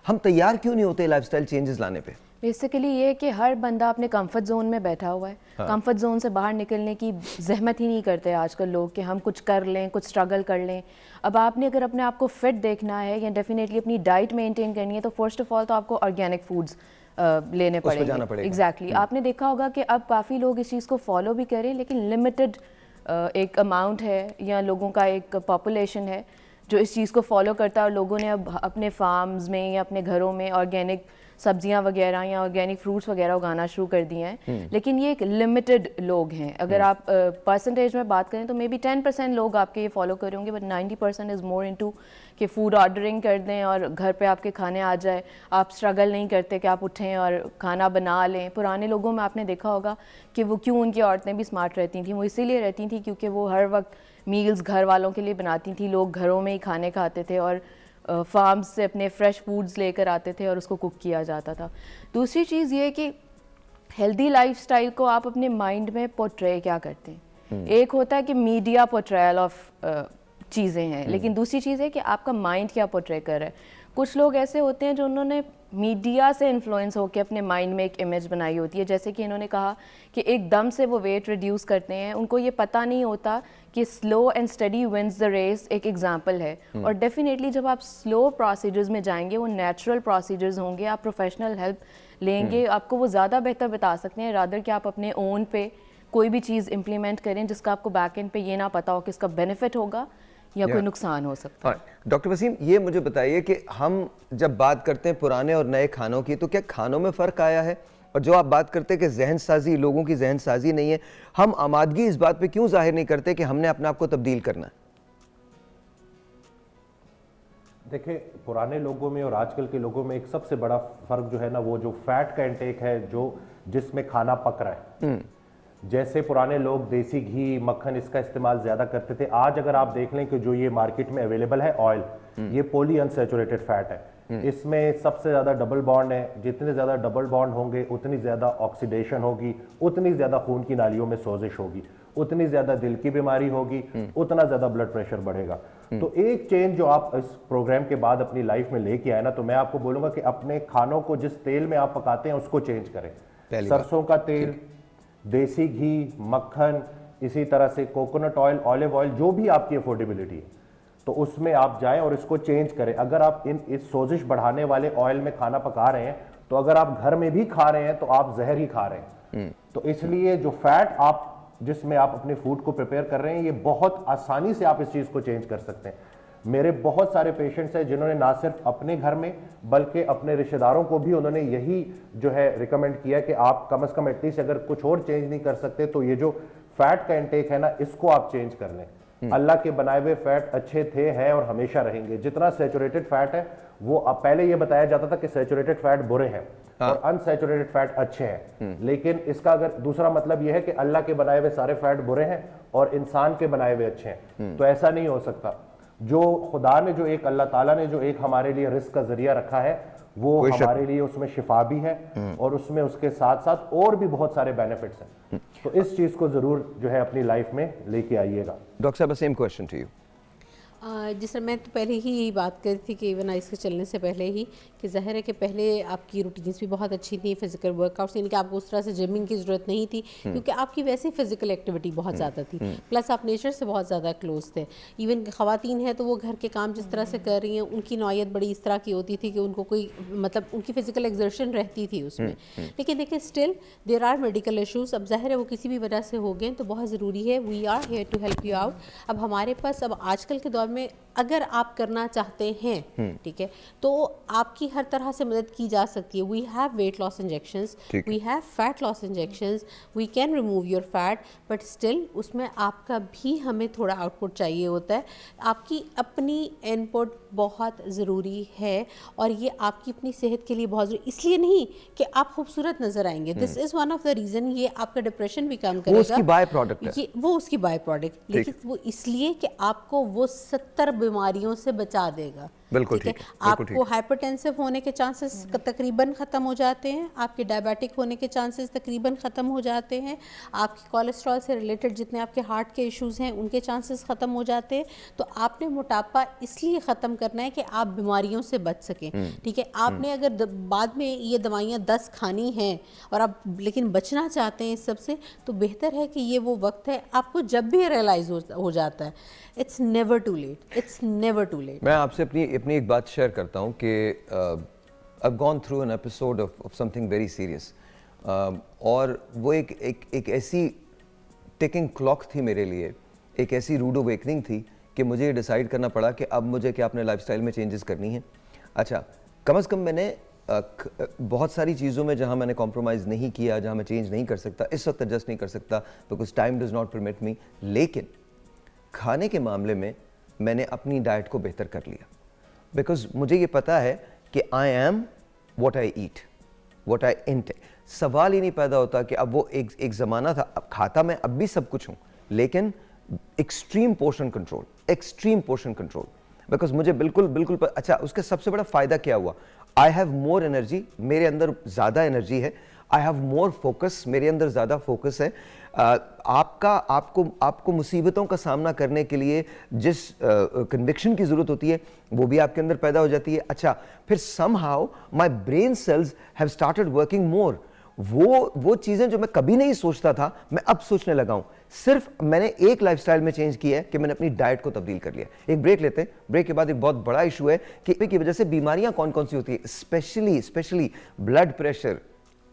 हम तैयार क्यों नहीं होते लाइफस्टाइल चेंजेस लाने पे? बेसिकली ये है कि हर बंदा अपने कंफर्ट जोन में बैठा हुआ है। कंफर्ट जोन से बाहर निकलने की जहमत ही नहीं करते आजकल लोग कि हम कुछ कर लें, कुछ स्ट्रगल कर लें। अब आपने अगर अपने आप को फिट देखना है या डेफिनेटली अपनी डाइट मेंटेन करनी है तो फर्स्ट ऑफ ऑल तो आपको ऑर्गेनिक फूड्स लेने पड़ेंगे। एग्जैक्टली, आपने देखा होगा कि अब काफ़ी लोग इस चीज़ को फॉलो भी करें, लेकिन लिमिटेड एक अमाउंट है या लोगों का एक पॉपुलेशन है जो इस चीज़ को फॉलो करता है। और लोगों ने अब अपने फार्म्स में या अपने घरों में ऑर्गेनिक सब्जियां वगैरह या ऑर्गेनिक फ्रूट्स वगैरह उगाना शुरू कर दिए हैं, लेकिन ये एक लिमिटेड लोग हैं। अगर आप परसेंटेज में बात करें तो मे बी 10% लोग आपके ये फॉलो कर होंगे, बट 90% इज़ मोर इनटू कि फूड ऑर्डरिंग कर दें और घर पे आपके खाने आ जाए। आप स्ट्रगल नहीं करते कि आप उठें और खाना बना लें। पुराने लोगों में आपने देखा होगा कि वो क्यों, उनकी औरतें भी स्मार्ट रहती थी, वो इसीलिए रहती थी क्योंकि वो हर वक्त मील्स घर वालों के लिए बनाती थी। लोग घरों में ही खाने खाते थे और फार्म्स से अपने फ्रेश फूड्स लेकर आते थे और उसको कुक किया जाता था। दूसरी चीज़ ये कि हेल्दी लाइफस्टाइल को आप अपने माइंड में पोर्ट्रे क्या करते हैं। एक होता है कि मीडिया पोर्ट्रेयल ऑफ चीज़ें हैं, लेकिन दूसरी चीज़ है कि आपका माइंड क्या पोर्ट्रे कर रहा है। कुछ लोग ऐसे होते हैं जो उन्होंने मीडिया से इन्फ्लुएंस होकर अपने माइंड में एक इमेज बनाई होती है, जैसे कि इन्होंने कहा कि एकदम से वो वेट रिड्यूस करते हैं, उनको ये पता नहीं होता कि slow and steady wins the race एक एग्जांपल है। और डेफिनेटली जब आप स्लो प्रोसीजर्स में जाएंगे, वो नेचुरल प्रोसीजर्स होंगे, आप प्रोफेशनल हेल्प लेंगे, आपको वो ज़्यादा बेहतर बता सकते हैं रादर कि आप अपने ओन पे कोई भी चीज़ इम्प्लीमेंट करें जिसका आपको बैक एंड पे ये ना पता हो कि इसका बेनिफिट होगा या कोई नुकसान हो सकता है। डॉक्टर वसीम, ये मुझे बताइए कि हम जब बात करते हैं पुराने और नए खानों की, तो क्या खानों में फ़र्क आया है? और जो आप बात करते हैं कि जहन साजी, लोगों की जहन साजी नहीं है, हम आमादगी इस बात पे क्यों जाहिर नहीं करते कि हमने अपने आप को तब्दील करना है? देखिए, पुराने लोगों में और आजकल के लोगों में एक सबसे बड़ा फर्क जो है ना, वो जो फैट का इंटेक है, जो जिसमें खाना पक रहा है। जैसे पुराने लोग देसी घी, मक्खन इसका इस्तेमाल ज्यादा करते थे, आज अगर आप देख लें कि जो ये मार्केट में अवेलेबल है ऑयल, ये पॉली अनसैचुरेटेड फैट है। इसमें सबसे ज्यादा डबल बॉन्ड है। जितने ज्यादा डबल बॉन्ड होंगे उतनी ज्यादा ऑक्सीडेशन होगी, उतनी ज्यादा खून की नालियों में सोजिश होगी, उतनी ज्यादा दिल की बीमारी होगी, उतना ज्यादा ब्लड प्रेशर बढ़ेगा। तो एक चेंज जो आप इस प्रोग्राम के बाद अपनी लाइफ में लेके आए ना, तो मैं आपको बोलूंगा कि अपने खानों को जिस तेल में आप पकाते हैं उसको चेंज करें। सरसों का तेल, देसी घी, मक्खन, इसी तरह से कोकोनट ऑयल, ऑलिव ऑयल, जो भी आपकी अफोर्डेबिलिटी है, तो उसमें आप जाएं और इसको चेंज करें। अगर आप इस सोजिश बढ़ाने वाले ऑयल में खाना पका रहे हैं, तो अगर आप घर में भी खा रहे हैं तो आप जहर ही खा रहे हैं। तो इसलिए जो फैट आप जिसमें आप अपने फूड को प्रिपेयर कर रहे हैं, ये बहुत आसानी से आप इस चीज को चेंज कर सकते हैं। मेरे बहुत सारे पेशेंट्स हैं जिन्होंने ना सिर्फ अपने घर में बल्कि अपने रिश्तेदारों को भी उन्होंने यही जो है रिकमेंड किया कि आप कम से कम एटलीस्ट अगर कुछ और चेंज नहीं कर सकते तो ये जो फैट का इंटेक है ना, इसको आप चेंज कर लें। अल्लाह के बनाए हुए फैट अच्छे थे, हैं और हमेशा रहेंगे। जितना सैचुरेटेड फैट है वो अब पहले ये बताया जाता था कि सैचुरेटेड फैट बुरे हैं और अनसैचुरेटेड फैट अच्छे हैं, लेकिन इसका अगर दूसरा मतलब यह है कि अल्लाह के बनाए हुए सारे फैट बुरे हैं और इंसान के बनाए हुए अच्छे हैं, तो ऐसा नहीं हो सकता। जो खुदा ने जो एक अल्लाह ताला ने जो एक हमारे लिए रिस्क का जरिया रखा है, वो हमारे लिए उसमें शिफा भी है और उसमें उसके साथ साथ और भी बहुत सारे बेनिफिट्स हैं। तो इस चीज को जरूर जो है अपनी लाइफ में लेके आइएगा। डॉक्टर साहब, सेम क्वेश्चन टू यू। जिस तरह मैं तो पहले ही यही बात कर रही थी कि इवन इसके चलने से पहले ही कि ज़ाहिर है कि पहले आपकी रूटीन्स भी बहुत अच्छी थी, फिजिकल वर्कआउट्स, यानी कि आपको उस तरह से जिमिंग की ज़रूरत नहीं थी क्योंकि आपकी वैसे फिजिकल एक्टिविटी बहुत ज़्यादा थी, प्लस आप नेचर से बहुत ज़्यादा क्लोज थे। इवन ख़वातीन हैं तो वो घर के काम जिस तरह से कर रही हैं उनकी नौयत बड़ी इस तरह की होती थी कि उनको कोई मतलब उनकी फ़िज़िकल एक्सर्शन रहती थी उसमें। लेकिन देखिए still there are medical issues, अब ज़ाहिर है वो किसी भी वजह से हो गए तो बहुत ज़रूरी है, we are here to help you out. अब हमारे पास अब आजकल के दौर में अगर आप करना चाहते हैं, ठीक है, तो आपकी हर तरह से मदद की जा सकती है। We have weight loss injections, we have fat loss injections, we can remove your fat, but still उसमें आपका भी हमें थोड़ा आउटपुट चाहिए होता है। आपकी अपनी इनपुट बहुत ज़रूरी है और ये आपकी अपनी सेहत के लिए बहुत ज़रूरी, इसलिए नहीं कि आप खूबसूरत नज़र आएंगे, this is one of the reason, ये आपका डिप्रेशन भी कम करेगा, वो उसकी बाय प्रोडक्ट है, ये वो उसकी बाय प्रोडक्ट, लेकिन वो इसलिए कि आपको वो 70 बीमारियों से बचा देगा। बिल्कुल ठीक है, आपको हाइपरटेंसिव होने के चांसेस तकरीबन ख़त्म हो जाते हैं, आपके डायबिटिक होने के चांसेस तकरीबन ख़त्म हो जाते हैं, आपकी कोलेस्ट्रॉल से रिलेटेड जितने आपके हार्ट के इश्यूज़ हैं उनके चांसेस ख़त्म हो जाते हैं। तो आपने मोटापा इसलिए ख़त्म करना है कि आप बीमारियों से बच सकें, ठीक है। आपने अगर बाद में ये दवाइयाँ 10 खानी हैं और आप लेकिन बचना चाहते हैं इस सब से, तो बेहतर है कि ये वो वक्त है आपको जब भी रियलाइज़ हो जाता है, it's never too late, it's never too late. मैं आपसे अपनी एक बात शेयर करता हूँ कि I gone through an episode of something very serious, और वो एक ऐसी टिकिंग क्लॉक थी मेरे लिए, एक ऐसी रूड अवेकनिंग थी कि मुझे डिसाइड करना पड़ा कि अब मुझे क्या अपने लाइफस्टाइल में चेंजेस करनी है। अच्छा, कम से कम मैंने बहुत सारी चीज़ों में जहाँ मैंने कॉम्प्रोमाइज़ नहीं किया, जहाँ मैं चेंज नहीं कर सकता, इस वक्त एडजस्ट नहीं कर सकता because time does not permit me, लेकिन खाने के मामले में मैंने अपनी डाइट को बेहतर कर लिया बिकॉज मुझे ये पता है कि I am what I eat, what I intake. सवाल ही नहीं पैदा होता कि अब वो एक ज़माना था, अब खाता मैं अब भी सब कुछ हूँ, लेकिन extreme portion control, extreme portion control, because मुझे बिल्कुल अच्छा, उसका सबसे बड़ा फ़ायदा क्या हुआ, आई हैव मोर एनर्जी, मेरे अंदर ज़्यादा एनर्जी है, आई हैव मोर फोकस, मेरे अंदर ज़्यादा फोकस है। आपको मुसीबतों का सामना करने के लिए जिस कन्विक्शन की ज़रूरत होती है वो भी आपके अंदर पैदा हो जाती है। अच्छा, फिर somehow my brain cells have started working more, वो चीज़ें जो मैं कभी नहीं सोचता था मैं अब सोचने लगा हूँ। सिर्फ मैंने एक लाइफस्टाइल में चेंज किया है कि मैंने अपनी डाइट को तब्दील कर लिया। एक ब्रेक लेते हैं, ब्रेक के बाद एक बहुत बड़ा इशू है कि की वजह से बीमारियां कौन कौन सी होती है, specially blood pressure,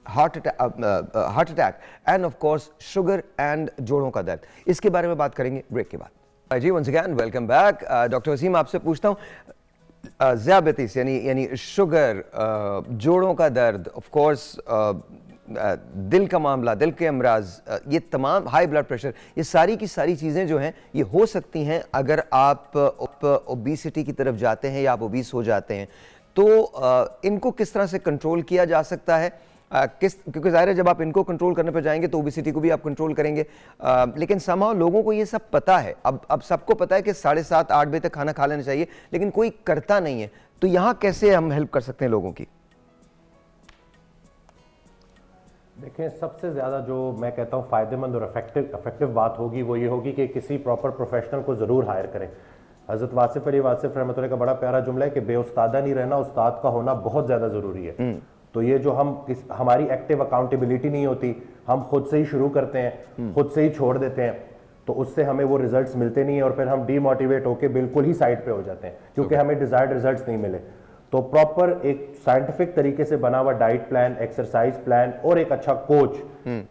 heart attack end of course sugar and जोड़ों का दर्द, इसके बारे में बात करेंगे ब्रेक के बाद। जी once again welcome back. Doctor Waseem, आपसे पूछता हूँ, ज़ियाबतीस यानी शुगर, जोड़ों का दर्द, ऑफ कोर्स दिल का मामला, दिल के अमराज, ये तमाम, हाई ब्लड प्रेशर, ये सारी की सारी चीज़ें जो हैं ये हो सकती हैं अगर आप ओबेसिटी की तरफ जाते हैं या आप ओबीस हो जाते हैं। तो इनको किस तरह से कंट्रोल किया जा सकता है? क्योंकि ज़ाहिर है जब आप इनको कंट्रोल करने पर जाएंगे तो ओबेसिटी को भी आप कंट्रोल करेंगे, लेकिन समहाउ लोगों को ये सब पता है, अब सबको पता है कि 7:30-8 बजे तक खाना खा लेना चाहिए, लेकिन कोई करता नहीं है। तो यहाँ कैसे हम हेल्प कर सकते हैं लोगों की? देखें, सबसे ज़्यादा जो मैं कहता हूँ फ़ायदेमंद और इफेक्टिव बात होगी वो ये होगी कि किसी प्रॉपर प्रोफेशनल को ज़रूर हायर करें। हज़रत वासिफ़ अली वासिफ़ रहमतुल्लाह का बड़ा प्यारा जुमला है कि बेउस्तादा नहीं रहना, उस्ताद का होना बहुत ज़्यादा ज़रूरी है। तो ये जो हमारी एक्टिव अकाउंटेबिलिटी नहीं होती, हम खुद से ही शुरू करते हैं, खुद से ही छोड़ देते हैं, तो उससे हमें वो रिजल्ट्स मिलते नहीं है और फिर हम डीमोटिवेट होकर बिल्कुल ही साइड पे हो जाते हैं क्योंकि हमें डिजायर्ड रिजल्ट्स नहीं मिले। तो प्रॉपर एक साइंटिफिक तरीके से बना हुआ डाइट प्लान, एक्सरसाइज प्लान और एक अच्छा कोच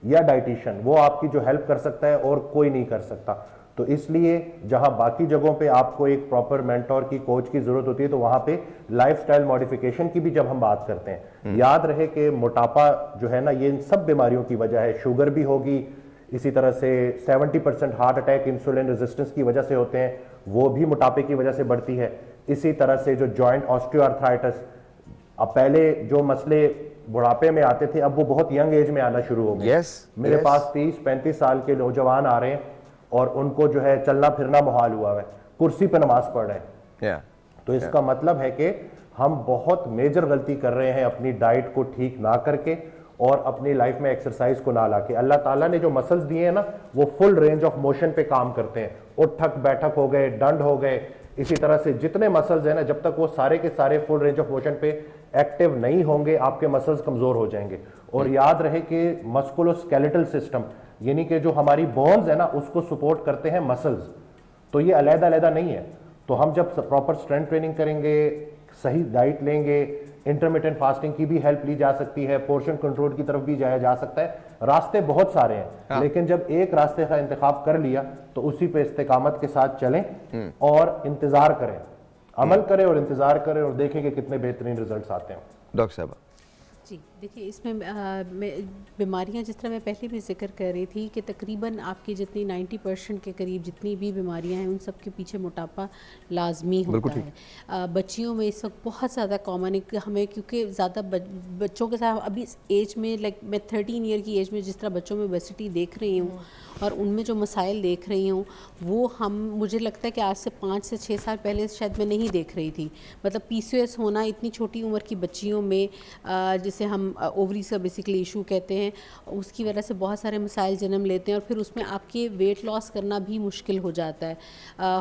या डाइटिशियन, वो आपकी जो हेल्प कर सकता है और कोई नहीं कर सकता। तो इसलिए जहां बाकी जगहों पे आपको एक प्रॉपर मेंटोर की, कोच की जरूरत होती है, तो वहां पे लाइफस्टाइल मॉडिफिकेशन की भी जब हम बात करते हैं, याद रहे कि मोटापा जो है ना, ये इन सब बीमारियों की वजह है। शुगर भी होगी, इसी तरह से 70% हार्ट अटैक इंसुलिन रेजिस्टेंस की वजह से होते हैं, वो भी मोटापे की वजह से बढ़ती है। इसी तरह से जो जॉइंट ऑस्टियोआर्थराइटिस, अब पहले जो मसले बुढ़ापे में आते थे अब वो बहुत यंग एज में आना शुरू हो गए। मेरे पास 30-35 साल के नौजवान आ रहे हैं और उनको जो है चलना फिरना मुहाल हुआ है, कुर्सी पर नमाज पढ़ रहे हैं। तो इसका मतलब है कि हम बहुत मेजर गलती कर रहे हैं अपनी डाइट को ठीक ना करके और अपनी लाइफ में एक्सरसाइज को ना लाके। अल्लाह ताला ने जो मसल्स दिए हैं ना, वो फुल रेंज ऑफ मोशन पे काम करते हैं। उठक बैठक हो गए, दंड हो गए, इसी तरह से जितने मसल्स हैं ना, जब तक वो सारे के सारे फुल रेंज ऑफ मोशन पे एक्टिव नहीं होंगे, आपके मसल्स कमजोर हो जाएंगे। और याद रहे कि मस्कुलोस्केलेटल सिस्टम यानी कि जो हमारी बोन्स है ना, उसको सपोर्ट करते हैं मसल्स, तो ये अलग-अलग नहीं है। तो हम जब प्रॉपर स्ट्रेंथ ट्रेनिंग करेंगे, सही डाइट लेंगे, इंटरमिटेंट फास्टिंग की भी हेल्प ली जा सकती है, पोर्शन कंट्रोल की तरफ भी जाया जा सकता है, रास्ते बहुत सारे हैं। लेकिन जब एक रास्ते का इंतखाब कर लिया तो उसी पे इस्तेकामत के साथ चलें और इंतजार करें, अमल करें और इंतजार करें और देखें कि कितने बेहतरीन रिजल्ट्स आते हैं। डॉक्टर साहब जी देखिए, इसमें बीमारियां जिस तरह मैं पहले भी जिक्र कर रही थी कि तकरीबन आपकी जितनी 90% के करीब जितनी भी बीमारियां हैं उन सब के पीछे मोटापा लाजमी होता है। बच्चियों में इस वक्त बहुत ज़्यादा कॉमन है हमें, क्योंकि ज़्यादा बच्चों के साथ अभी इस एज में, लाइक मैं 13 ईयर की एज में जिस तरह बच्चों में ओबेसिटी देख रही हूँ और उनमें जो मसाइल देख रही हूँ वो मुझे लगता है कि आज से 5 से 6 साल पहले शायद मैं नहीं देख रही थी। मतलब PCOS होना इतनी छोटी उम्र की बच्चियों में, जिसे हम ओवरीज का बेसिकली इशू कहते हैं, उसकी वजह से बहुत सारे मसाइल जन्म लेते हैं और फिर उसमें आपके वेट लॉस करना भी मुश्किल हो जाता है।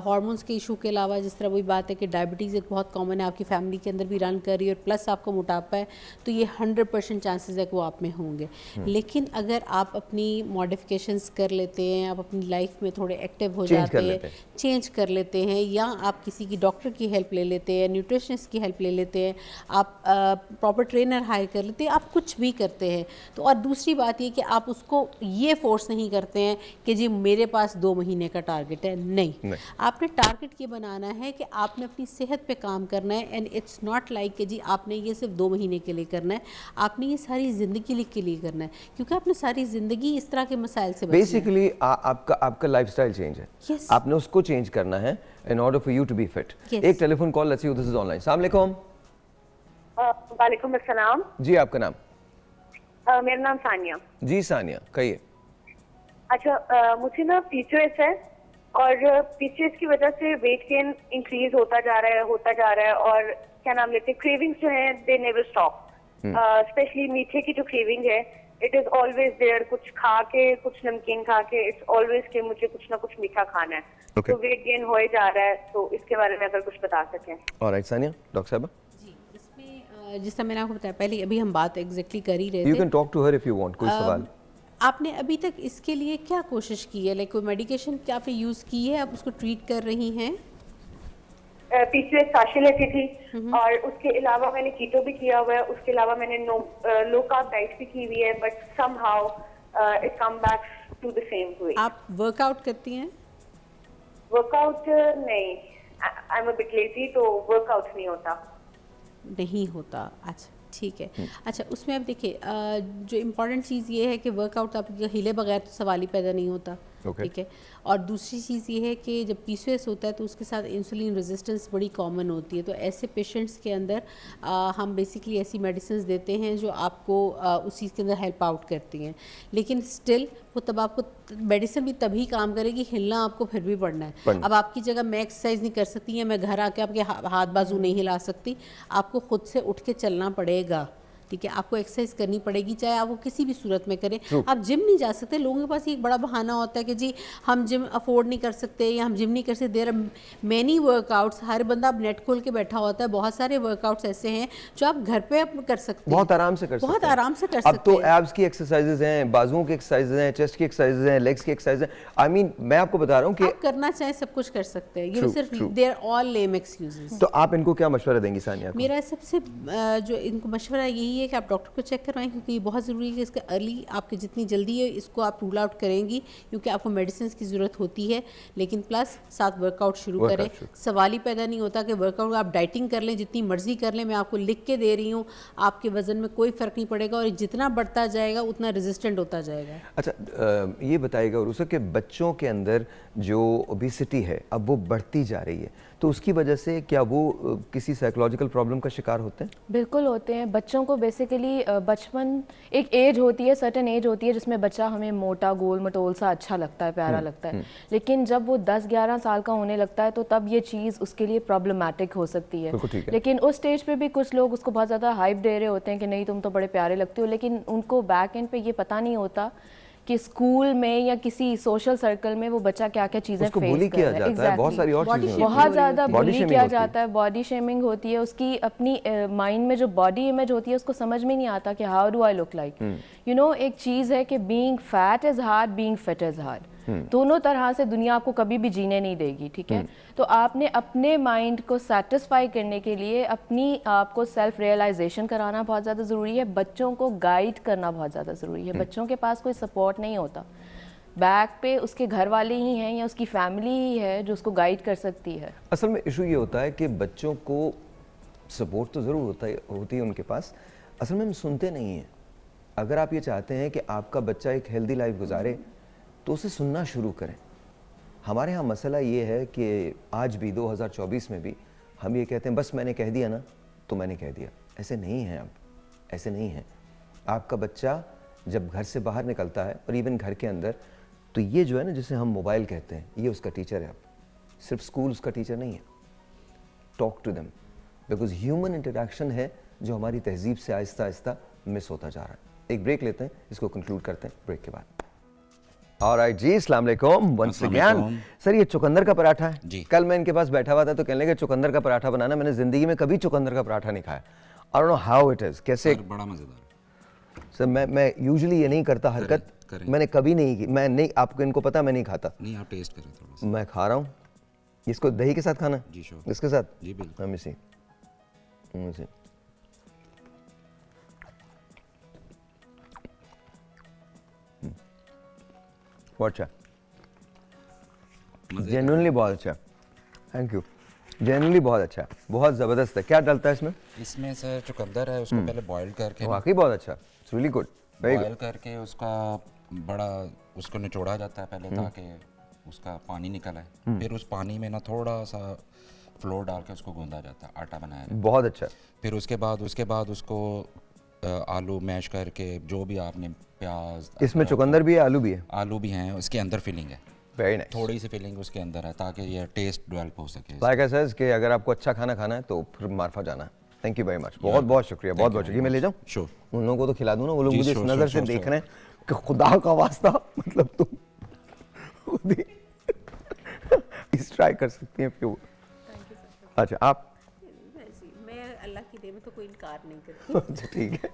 हार्मोन्स के इशू के अलावा जिस तरह वही बात है कि डायबिटीज़ एक बहुत कॉमन है, आपकी फैमिली के अंदर भी रन कर रही है और प्लस आपको मोटापा है, तो ये 100% चांसेस है कि वो आप में होंगे। लेकिन अगर आप अपनी मॉडिफिकेशंस कर लेते हैं, आप अपनी लाइफ में थोड़े एक्टिव हो जाते हैं, चेंज कर लेते हैं, या आप किसी की डॉक्टर की हेल्प ले लेते हैं, न्यूट्रिशनिस्ट की हेल्प ले लेते हैं, आप प्रॉपर ट्रेनर हायर कर लेते हैं, आप कुछ भी करते हैं, तो और दूसरी बात ये कि आप उसको ये फोर्स नहीं करते हैं कि जी मेरे पास 2 महीने का टारगेट है, नहीं। आपने टारगेट ये बनाना है कि आपने अपनी सेहत पे काम करना है, एंड इट्स नॉट लाइक कि जी आपने ये सिर्फ 2 महीने के लिए करना है, आपने ये सारी ज़िंदगी के लिए करना है, क्योंकि आपने सारी ज़िंदगी इस तरह के मसाइल से बेसिकली आपका लाइफस्टाइल चेंज है, आपने उसको चेंज करना है in order for you to be fit. एक telephone call, let's see this is online. अस्सलाम वालेकुम। वालेकुम अस्सलाम। जी आपका नाम? मेरा नाम सानिया। जी सानिया, कहिए। अच्छा, मुझे ना PCOS है और PCOS की वजह से वेट गेन इंक्रीज होता जा रहा है और क्या नाम लेते हैं, क्रेविंग्स जो है दे नेवर स्टॉप। स्पेशली मीठे की जो क्रेविंग है, इट इज ऑलवेज देयर। कुछ खा के, कुछ नमकीन खा के, इट्स ऑलवेज कि मुझे कुछ ना कुछ मीठा खाना है। तो वेट गेन हो जा रहा है, तो इसके बारे में अगर कुछ बता सकें। ऑलराइट सानिया। डॉक्टर साहब जिस तरह मैंने आपको बताया पहले, अभी हम बात एग्जैक्टली कर ही रहे थे। You can talk to her if you want. कोई सवाल आपने अभी तक इसके लिए क्या कोशिश की है? लाइक कोई मेडिकेशन क्या आपने यूज़ की है, आप उसको ट्रीट कर रही हैं? PCOS साशे लेती थी और उसके अलावा मैंने कीटो भी किया हुआ है, उसके अलावा मैंने लो कार्ब डाइट भी की हुई है, but somehow it come back to the same way. आप वर्कआउट करती हैं? वर्कआउट नहीं, I am a bit lazy, तो वर्कआउट नहीं होता। अच्छा ठीक है। अच्छा, उसमें अब देखिए जो इम्पॉर्टेंट चीज़ ये है कि वर्कआउट आप हिले बगैर तो सवाल ही पैदा नहीं होता। ठीक है। और दूसरी चीज़ ये है कि जब PCOS होता है तो उसके साथ इंसुलिन रेजिस्टेंस बड़ी कॉमन होती है, तो ऐसे पेशेंट्स के अंदर हम बेसिकली ऐसी मेडिसिन देते हैं जो आपको उस चीज़ के अंदर हेल्प आउट करती हैं, लेकिन स्टिल वो तब आपको मेडिसिन भी तभी काम करेगी, हिलना आपको फिर भी पड़ना है। अब आपकी जगह मैं एक्सरसाइज नहीं कर सकती या मैं घर आके आपके हाथ बाजू नहीं हिला सकती, आपको खुद से उठ के चलना पड़ेगा। ठीक है, आपको एक्सरसाइज करनी पड़ेगी, चाहे आप वो किसी भी सूरत में करें। आप जिम नहीं जा सकते, लोगों के पास एक बड़ा बहाना होता है कि जी हम जिम अफोर्ड नहीं कर सकते या हम जिम नहीं कर सकते। देयर आर मैनी वर्कआउट्स, हर बंदा अब नेट खोल के बैठा होता है, बहुत सारे वर्कआउट्स ऐसे हैं जो आप घर पे कर सकते हैं, बहुत आराम से कर सकते हैं, बहुत आराम से कर सकते हैं। अब तो एब्स की एक्सरसाइजेज हैं, बाजुओं की एक्सरसाइजेज हैं, चेस्ट की एक्सरसाइजेज हैं, लेग्स की एक्सरसाइज हैं। आई मीन मैं आपको बता रहा हूँ कि आप करना चाहे सब कुछ कर सकते हैं, ये सिर्फ they are all lame excuses. तो आप इनको क्या मशवरा देंगी सानिया को? मेरा सबसे जो इनको मशवरा यही है कि आप डॉक्टर को चेक करवाएं, क्योंकि ये बहुत ज़रूरी है कि इसका अर्ली आपके जितनी जल्दी है इसको आप रूल आउट करेंगी, क्योंकि आपको मेडिसिन की ज़रूरत होती है, लेकिन प्लस साथ वर्कआउट शुरू करें। सवाल ही पैदा नहीं होता कि वर्कआउट आप डाइटिंग कर लें, जितनी मर्जी कर लें, मैं आपको लिख के दे रही हूँ, आपके वजन में कोई फ़र्क नहीं पड़ेगा और जितना बढ़ता जाएगा उतना रेजिस्टेंट होता जाएगा। अच्छा, ये बताइएगा उर्सो कि बच्चों के अंदर जो ओबेसिटी है अब वो बढ़ती जा रही है, तो उसकी वजह से क्या वो किसी साइकोलॉजिकल प्रॉब्लम का शिकार होते हैं? बिल्कुल होते हैं। बच्चों को बेसिकली बचपन एक एज होती है, सर्टेन एज होती है जिसमें बच्चा हमें मोटा गोल मटोल सा अच्छा लगता है, प्यारा लगता है, लेकिन जब वो 10-11 साल का होने लगता है तो तब ये चीज़ उसके लिए प्रॉब्लमैटिक हो सकती है। लेकिन उस स्टेज पे भी कुछ लोग उसको बहुत ज़्यादा हाइप दे रहे होते हैं कि नहीं तुम तो बड़े प्यारे लगते हो, लेकिन उनको बैक एंड पे ये पता नहीं होता कि स्कूल में या किसी सोशल सर्कल में वो बच्चा क्या क्या चीज़ें उसको फेस bully कर किया रहा है। जाता है, बहुत सारी और चीज़ें होती हैं। बहुत ज़्यादा Body बुली shaming किया होती है। जाता है, बॉडी शेमिंग होती है, उसकी अपनी माइंड में जो बॉडी इमेज होती है उसको समझ में नहीं आता कि how do I look like, you know. एक चीज़ है कि being fat is hard, being fit is hard. दोनों तरह से दुनिया आपको कभी भी जीने नहीं देगी, ठीक है। तो आपने अपने माइंड को सेटिस्फाई करने के लिए अपनी आपको सेल्फ रियलाइजेशन कराना बहुत ज़्यादा ज़रूरी है। बच्चों को गाइड करना बहुत ज़्यादा ज़रूरी है। बच्चों के पास कोई सपोर्ट नहीं होता, बैक पे उसके घर वाले ही हैं या उसकी फैमिली ही है जो उसको गाइड कर सकती है। असल में इशू ये होता है कि बच्चों को सपोर्ट तो ज़रूर होती है उनके पास, असल में हम सुनते नहीं हैं। अगर आप ये चाहते हैं कि आपका बच्चा एक हेल्दी लाइफ गुजारे तो उसे सुनना शुरू करें। हमारे यहाँ मसला ये है कि आज भी 2024 में भी हम ये कहते हैं बस मैंने कह दिया ना तो मैंने कह दिया। ऐसे नहीं है, अब ऐसे नहीं है। आपका बच्चा जब घर से बाहर निकलता है और इवन घर के अंदर, तो ये जो है ना जिसे हम मोबाइल कहते हैं, ये उसका टीचर है। अब सिर्फ स्कूल उसका टीचर नहीं है। Talk to them, because human interaction है जो हमारी तहजीब से आहिस्ता आहिस्ता मिस होता जा रहा है। एक ब्रेक लेते हैं, इसको कंक्लूड करते हैं ब्रेक के बाद। ऑलराइट जी, अस्सलाम वालेकुम वंस अगेन। सर ये चुकंदर का पराठा है जी। कल मैं इनके पास बैठा हुआ था तो कहने लगे चुकंदर का पराठा बनाना। मैंने जिंदगी में कभी चुकंदर का पराठा नहीं खाया। I don't know how it is, कैसे। बड़ा मजेदार सर मैं यूजुअली ये नहीं करता हरकत, मैंने कभी नहीं की। मैं नहीं, आपको इनको पता मैं नहीं खाता। नहीं, आप टेस्ट करें थोड़ा सा। मैं खा रहा हूँ। इसको दही के साथ खाना जी, श्योर। इसके साथ जी बिल्कुल। बहुत अच्छा, जेन्युइनली बहुत अच्छा। थैंक यू, जेन्युइनली बहुत अच्छा, बहुत ज़बरदस्त है। क्या डलता है इसमें? इसमें सर चुकंदर है, उसको पहले बॉईल करके, वाकई बहुत अच्छा, it's really good, very good. Boil करके उसका बड़ा उसको निचोड़ा जाता है पहले ताकि उसका पानी निकल आए। फिर उस पानी में ना थोड़ा सा फ्लोर डाल के उसको गूंदा जाता है, आटा बनाया जाता है। बहुत अच्छा। फिर उसके बाद उसको आलू मैश करके, जो भी आपने प्याज, इसमें चुकंदर भी है, आलू भी है। आलू भी हैं, उसके अंदर फिलिंग है। Very nice. थोड़ी सी फिलिंग उसके अंदर है ताकि ये टेस्ट डेवलप हो सके। लाइक आई सेड कि अगर आपको अच्छा खाना खाना है तो फिर मार्फा जाना है। थैंक यू वेरी मच, बहुत बहुत शुक्रिया, बहुत बहुत शुक्रिया। मैं ले जाऊँ श्योर, उन लोगों को तो खिला दूँ ना, वो लोग जी, मुझे इस sure, नज़र sure, से sure, देख sure. रहे हैं कि खुदा का वास्ता, मतलब तुम खुद ही इस ट्राई कर सकती हैं फिर। अच्छा आप, मैं अल्लाह की दे में तो कोई इनकार नहीं करती। अच्छा ठीक है,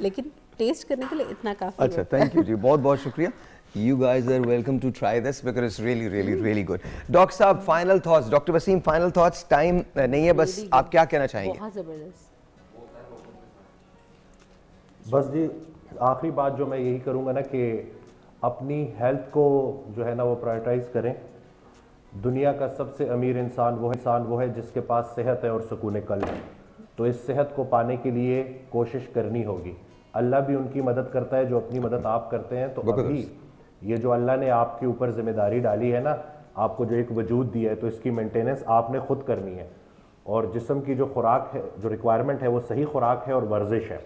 लेकिन टेस्ट करने के लिए इतना काफी अच्छा थैंक यू जी, बहुत बहुत शुक्रिया। You guys are welcome to try this because it's really, really, really good. Doctor साहब final thoughts, doctor Waseem final thoughts, time नहीं है, बस आप क्या कहना चाहेंगे? बहुत ज़बरदस्त। बस जी आखिरी बात जो मैं यही करूँगा ना कि अपनी हेल्थ को जो है ना वो प्रायोरिटाइज करें। दुनिया का सबसे अमीर इंसान वो है जिसके पास सेहत है और सुकून कल्ब है। तो इस सेहत को पाने के लिए कोशिश करनी होगी। अल्लाह भी उनकी मदद करता है जो अपनी मदद आप करते हैं। तो अभी ये जो अल्लाह ने आपके ऊपर जिम्मेदारी डाली है ना, आपको जो एक वजूद दिया है, तो इसकी मेंटेनेंस आपने खुद करनी है। और जिस्म की जो खुराक है, जो रिक्वायरमेंट है, वो सही खुराक है और वर्जिश है।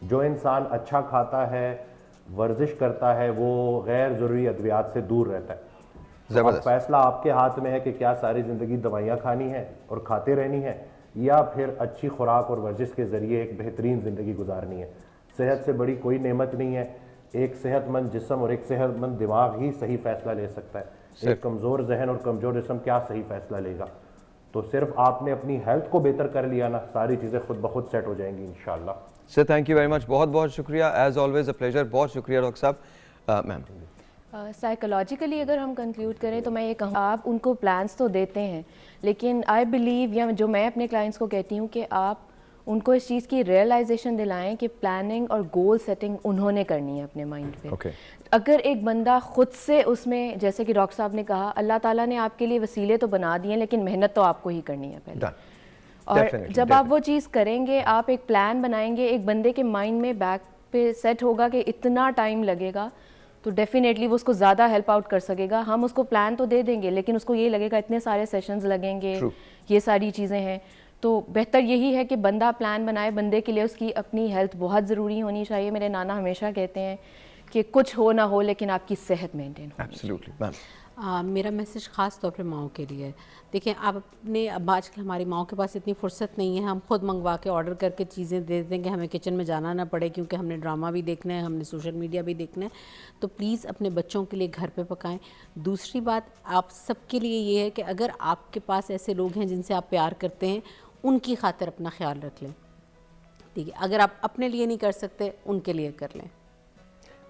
जो इंसान अच्छा खाता है, वर्जिश करता है, वो गैर ज़रूरी अद्वियात से दूर रहता है। तो अब फैसला आपके हाथ में है कि क्या सारी ज़िंदगी दवाइयाँ खानी है और खाते रहनी है, या फिर अच्छी खुराक और वर्जिश के ज़रिए एक बेहतरीन ज़िंदगी गुजारनी है। सेहत से बड़ी कोई नेमत नहीं है। एक सेहतमंद जिस्म और एक सेहतमंद दिमाग ही सही फैसला ले सकता है। एक कमज़ोर जहन और कमज़ोर जिस्म क्या सही फैसला लेगा? तो सिर्फ आपने अपनी हेल्थ को बेहतर कर लिया ना, सारी चीज़ें खुद ब खुद सेट हो जाएंगी इंशाल्लाह। Sir thank you very much, बहुत बहुत शुक्रिया, एज ऑलवेज अ प्लेजर। बहुत शुक्रिया डॉक्टर साहब। मैम साइकोलॉजिकली अगर हम कंक्लूड करें तो मैं ये कहूँ, आप उनको प्लान्स तो देते हैं, लेकिन आई बिलीव, या जो मैं अपने क्लाइंट्स को कहती हूँ कि आप उनको इस चीज़ की रियलाइजेशन दिलाएं कि प्लानिंग और गोल सेटिंग उन्होंने करनी है अपने माइंड पे। अगर एक बंदा खुद से उसमें, जैसे कि डॉक्टर साहब ने कहा, अल्लाह ताला ने आपके लिए वसीले तो बना दिए, लेकिन मेहनत तो आपको ही करनी है पहले। और जब आप वो चीज़ करेंगे, आप एक प्लान बनाएंगे, एक बंदे के माइंड में बैक पे सेट होगा कि इतना टाइम लगेगा, तो डेफिनेटली वो उसको ज़्यादा हेल्प आउट कर सकेगा। हम उसको प्लान तो दे देंगे, लेकिन उसको ये लगेगा इतने सारे सेशंस लगेंगे, ये सारी चीज़ें हैं। तो बेहतर यही है कि बंदा प्लान बनाए। बंदे के लिए उसकी अपनी हेल्थ बहुत ज़रूरी होनी चाहिए। मेरे नाना हमेशा कहते हैं कि कुछ हो ना हो लेकिन आपकी सेहत मेंटेन हो। Absolutely ma'am. मेरा मैसेज ख़ास तौर पे माओ के लिए है। देखिए आप अपने, अब आजकल हमारी माओ के पास इतनी फुर्सत नहीं है, हम खुद मंगवा के ऑर्डर करके चीज़ें दे दें कि हमें किचन में जाना ना पड़े, क्योंकि हमने ड्रामा भी देखना है, हमने सोशल मीडिया भी देखना है। तो प्लीज़ अपने बच्चों के लिए घर पे पकाएं। दूसरी बात आप सबके लिए ये है कि अगर आपके पास ऐसे लोग हैं जिनसे आप प्यार करते हैं, उनकी खातिर अपना ख्याल रख लें, ठीक है? अगर आप अपने लिए नहीं कर सकते, उनके लिए कर लें।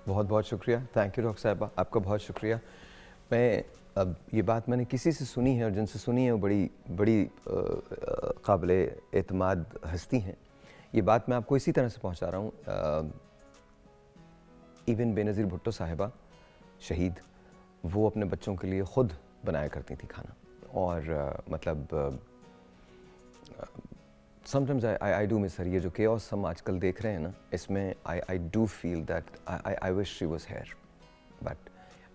बहुत बहुत शुक्रिया, थैंक यू डॉक्टर साहिबा, आपका बहुत शुक्रिया। मैं अब ये बात मैंने किसी से सुनी है और जिनसे सुनी है वो बड़ी बड़ी काबिले एतमाद हस्ती हैं। ये बात मैं आपको इसी तरह से पहुंचा रहा हूँ। इवन बेनज़ीर भुट्टो साहिबा शहीद, वो अपने बच्चों के लिए ख़ुद बनाया करती थी खाना। और मतलब sometimes I do miss her. ये जो केओस हम आजकल देख रहे हैं ना, इसमें I do feel that I wish she was here. But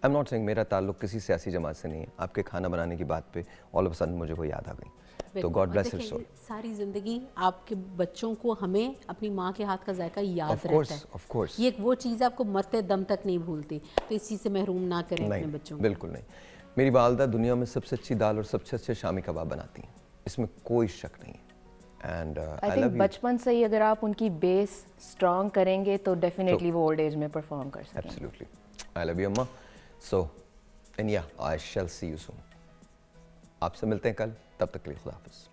I am not saying मेरा ताल्लुक किसी सियासी जमात से नहीं है। आपके खाना बनाने की बात पे ऑल ऑफ अ सडन मुझे वो याद आ गई। तो गॉड ब्लेस हिज सोल। सारी ज़िंदगी आपके बच्चों को, हमें अपनी माँ के हाथ का जायका याद रहता है। ऑफ कोर्स ये वो चीज़ आपको मरते दम तक नहीं भूलती, तो इस चीज़ से महरूम ना करें अपने बच्चों को। बिल्कुल नहीं। मेरी वालदा दुनिया में सबसे अच्छी दाल और सबसे अच्छे शामी कबाब बनाती हैं, इसमें कोई शक नहीं है। एंड आई थिंक बचपन से ही अगर आप उनकी बेस स्ट्रॉन्ग करेंगे तो डेफिनेटली वो ओल्ड एज में परफॉर्म कर सकेंगे। एब्सोल्युटली, आई लव यू अम्मा। सो एंड या आई शैल सी यू सून। आपसे मिलते हैं कल, तब तक के लिए खुदा हाफिज़।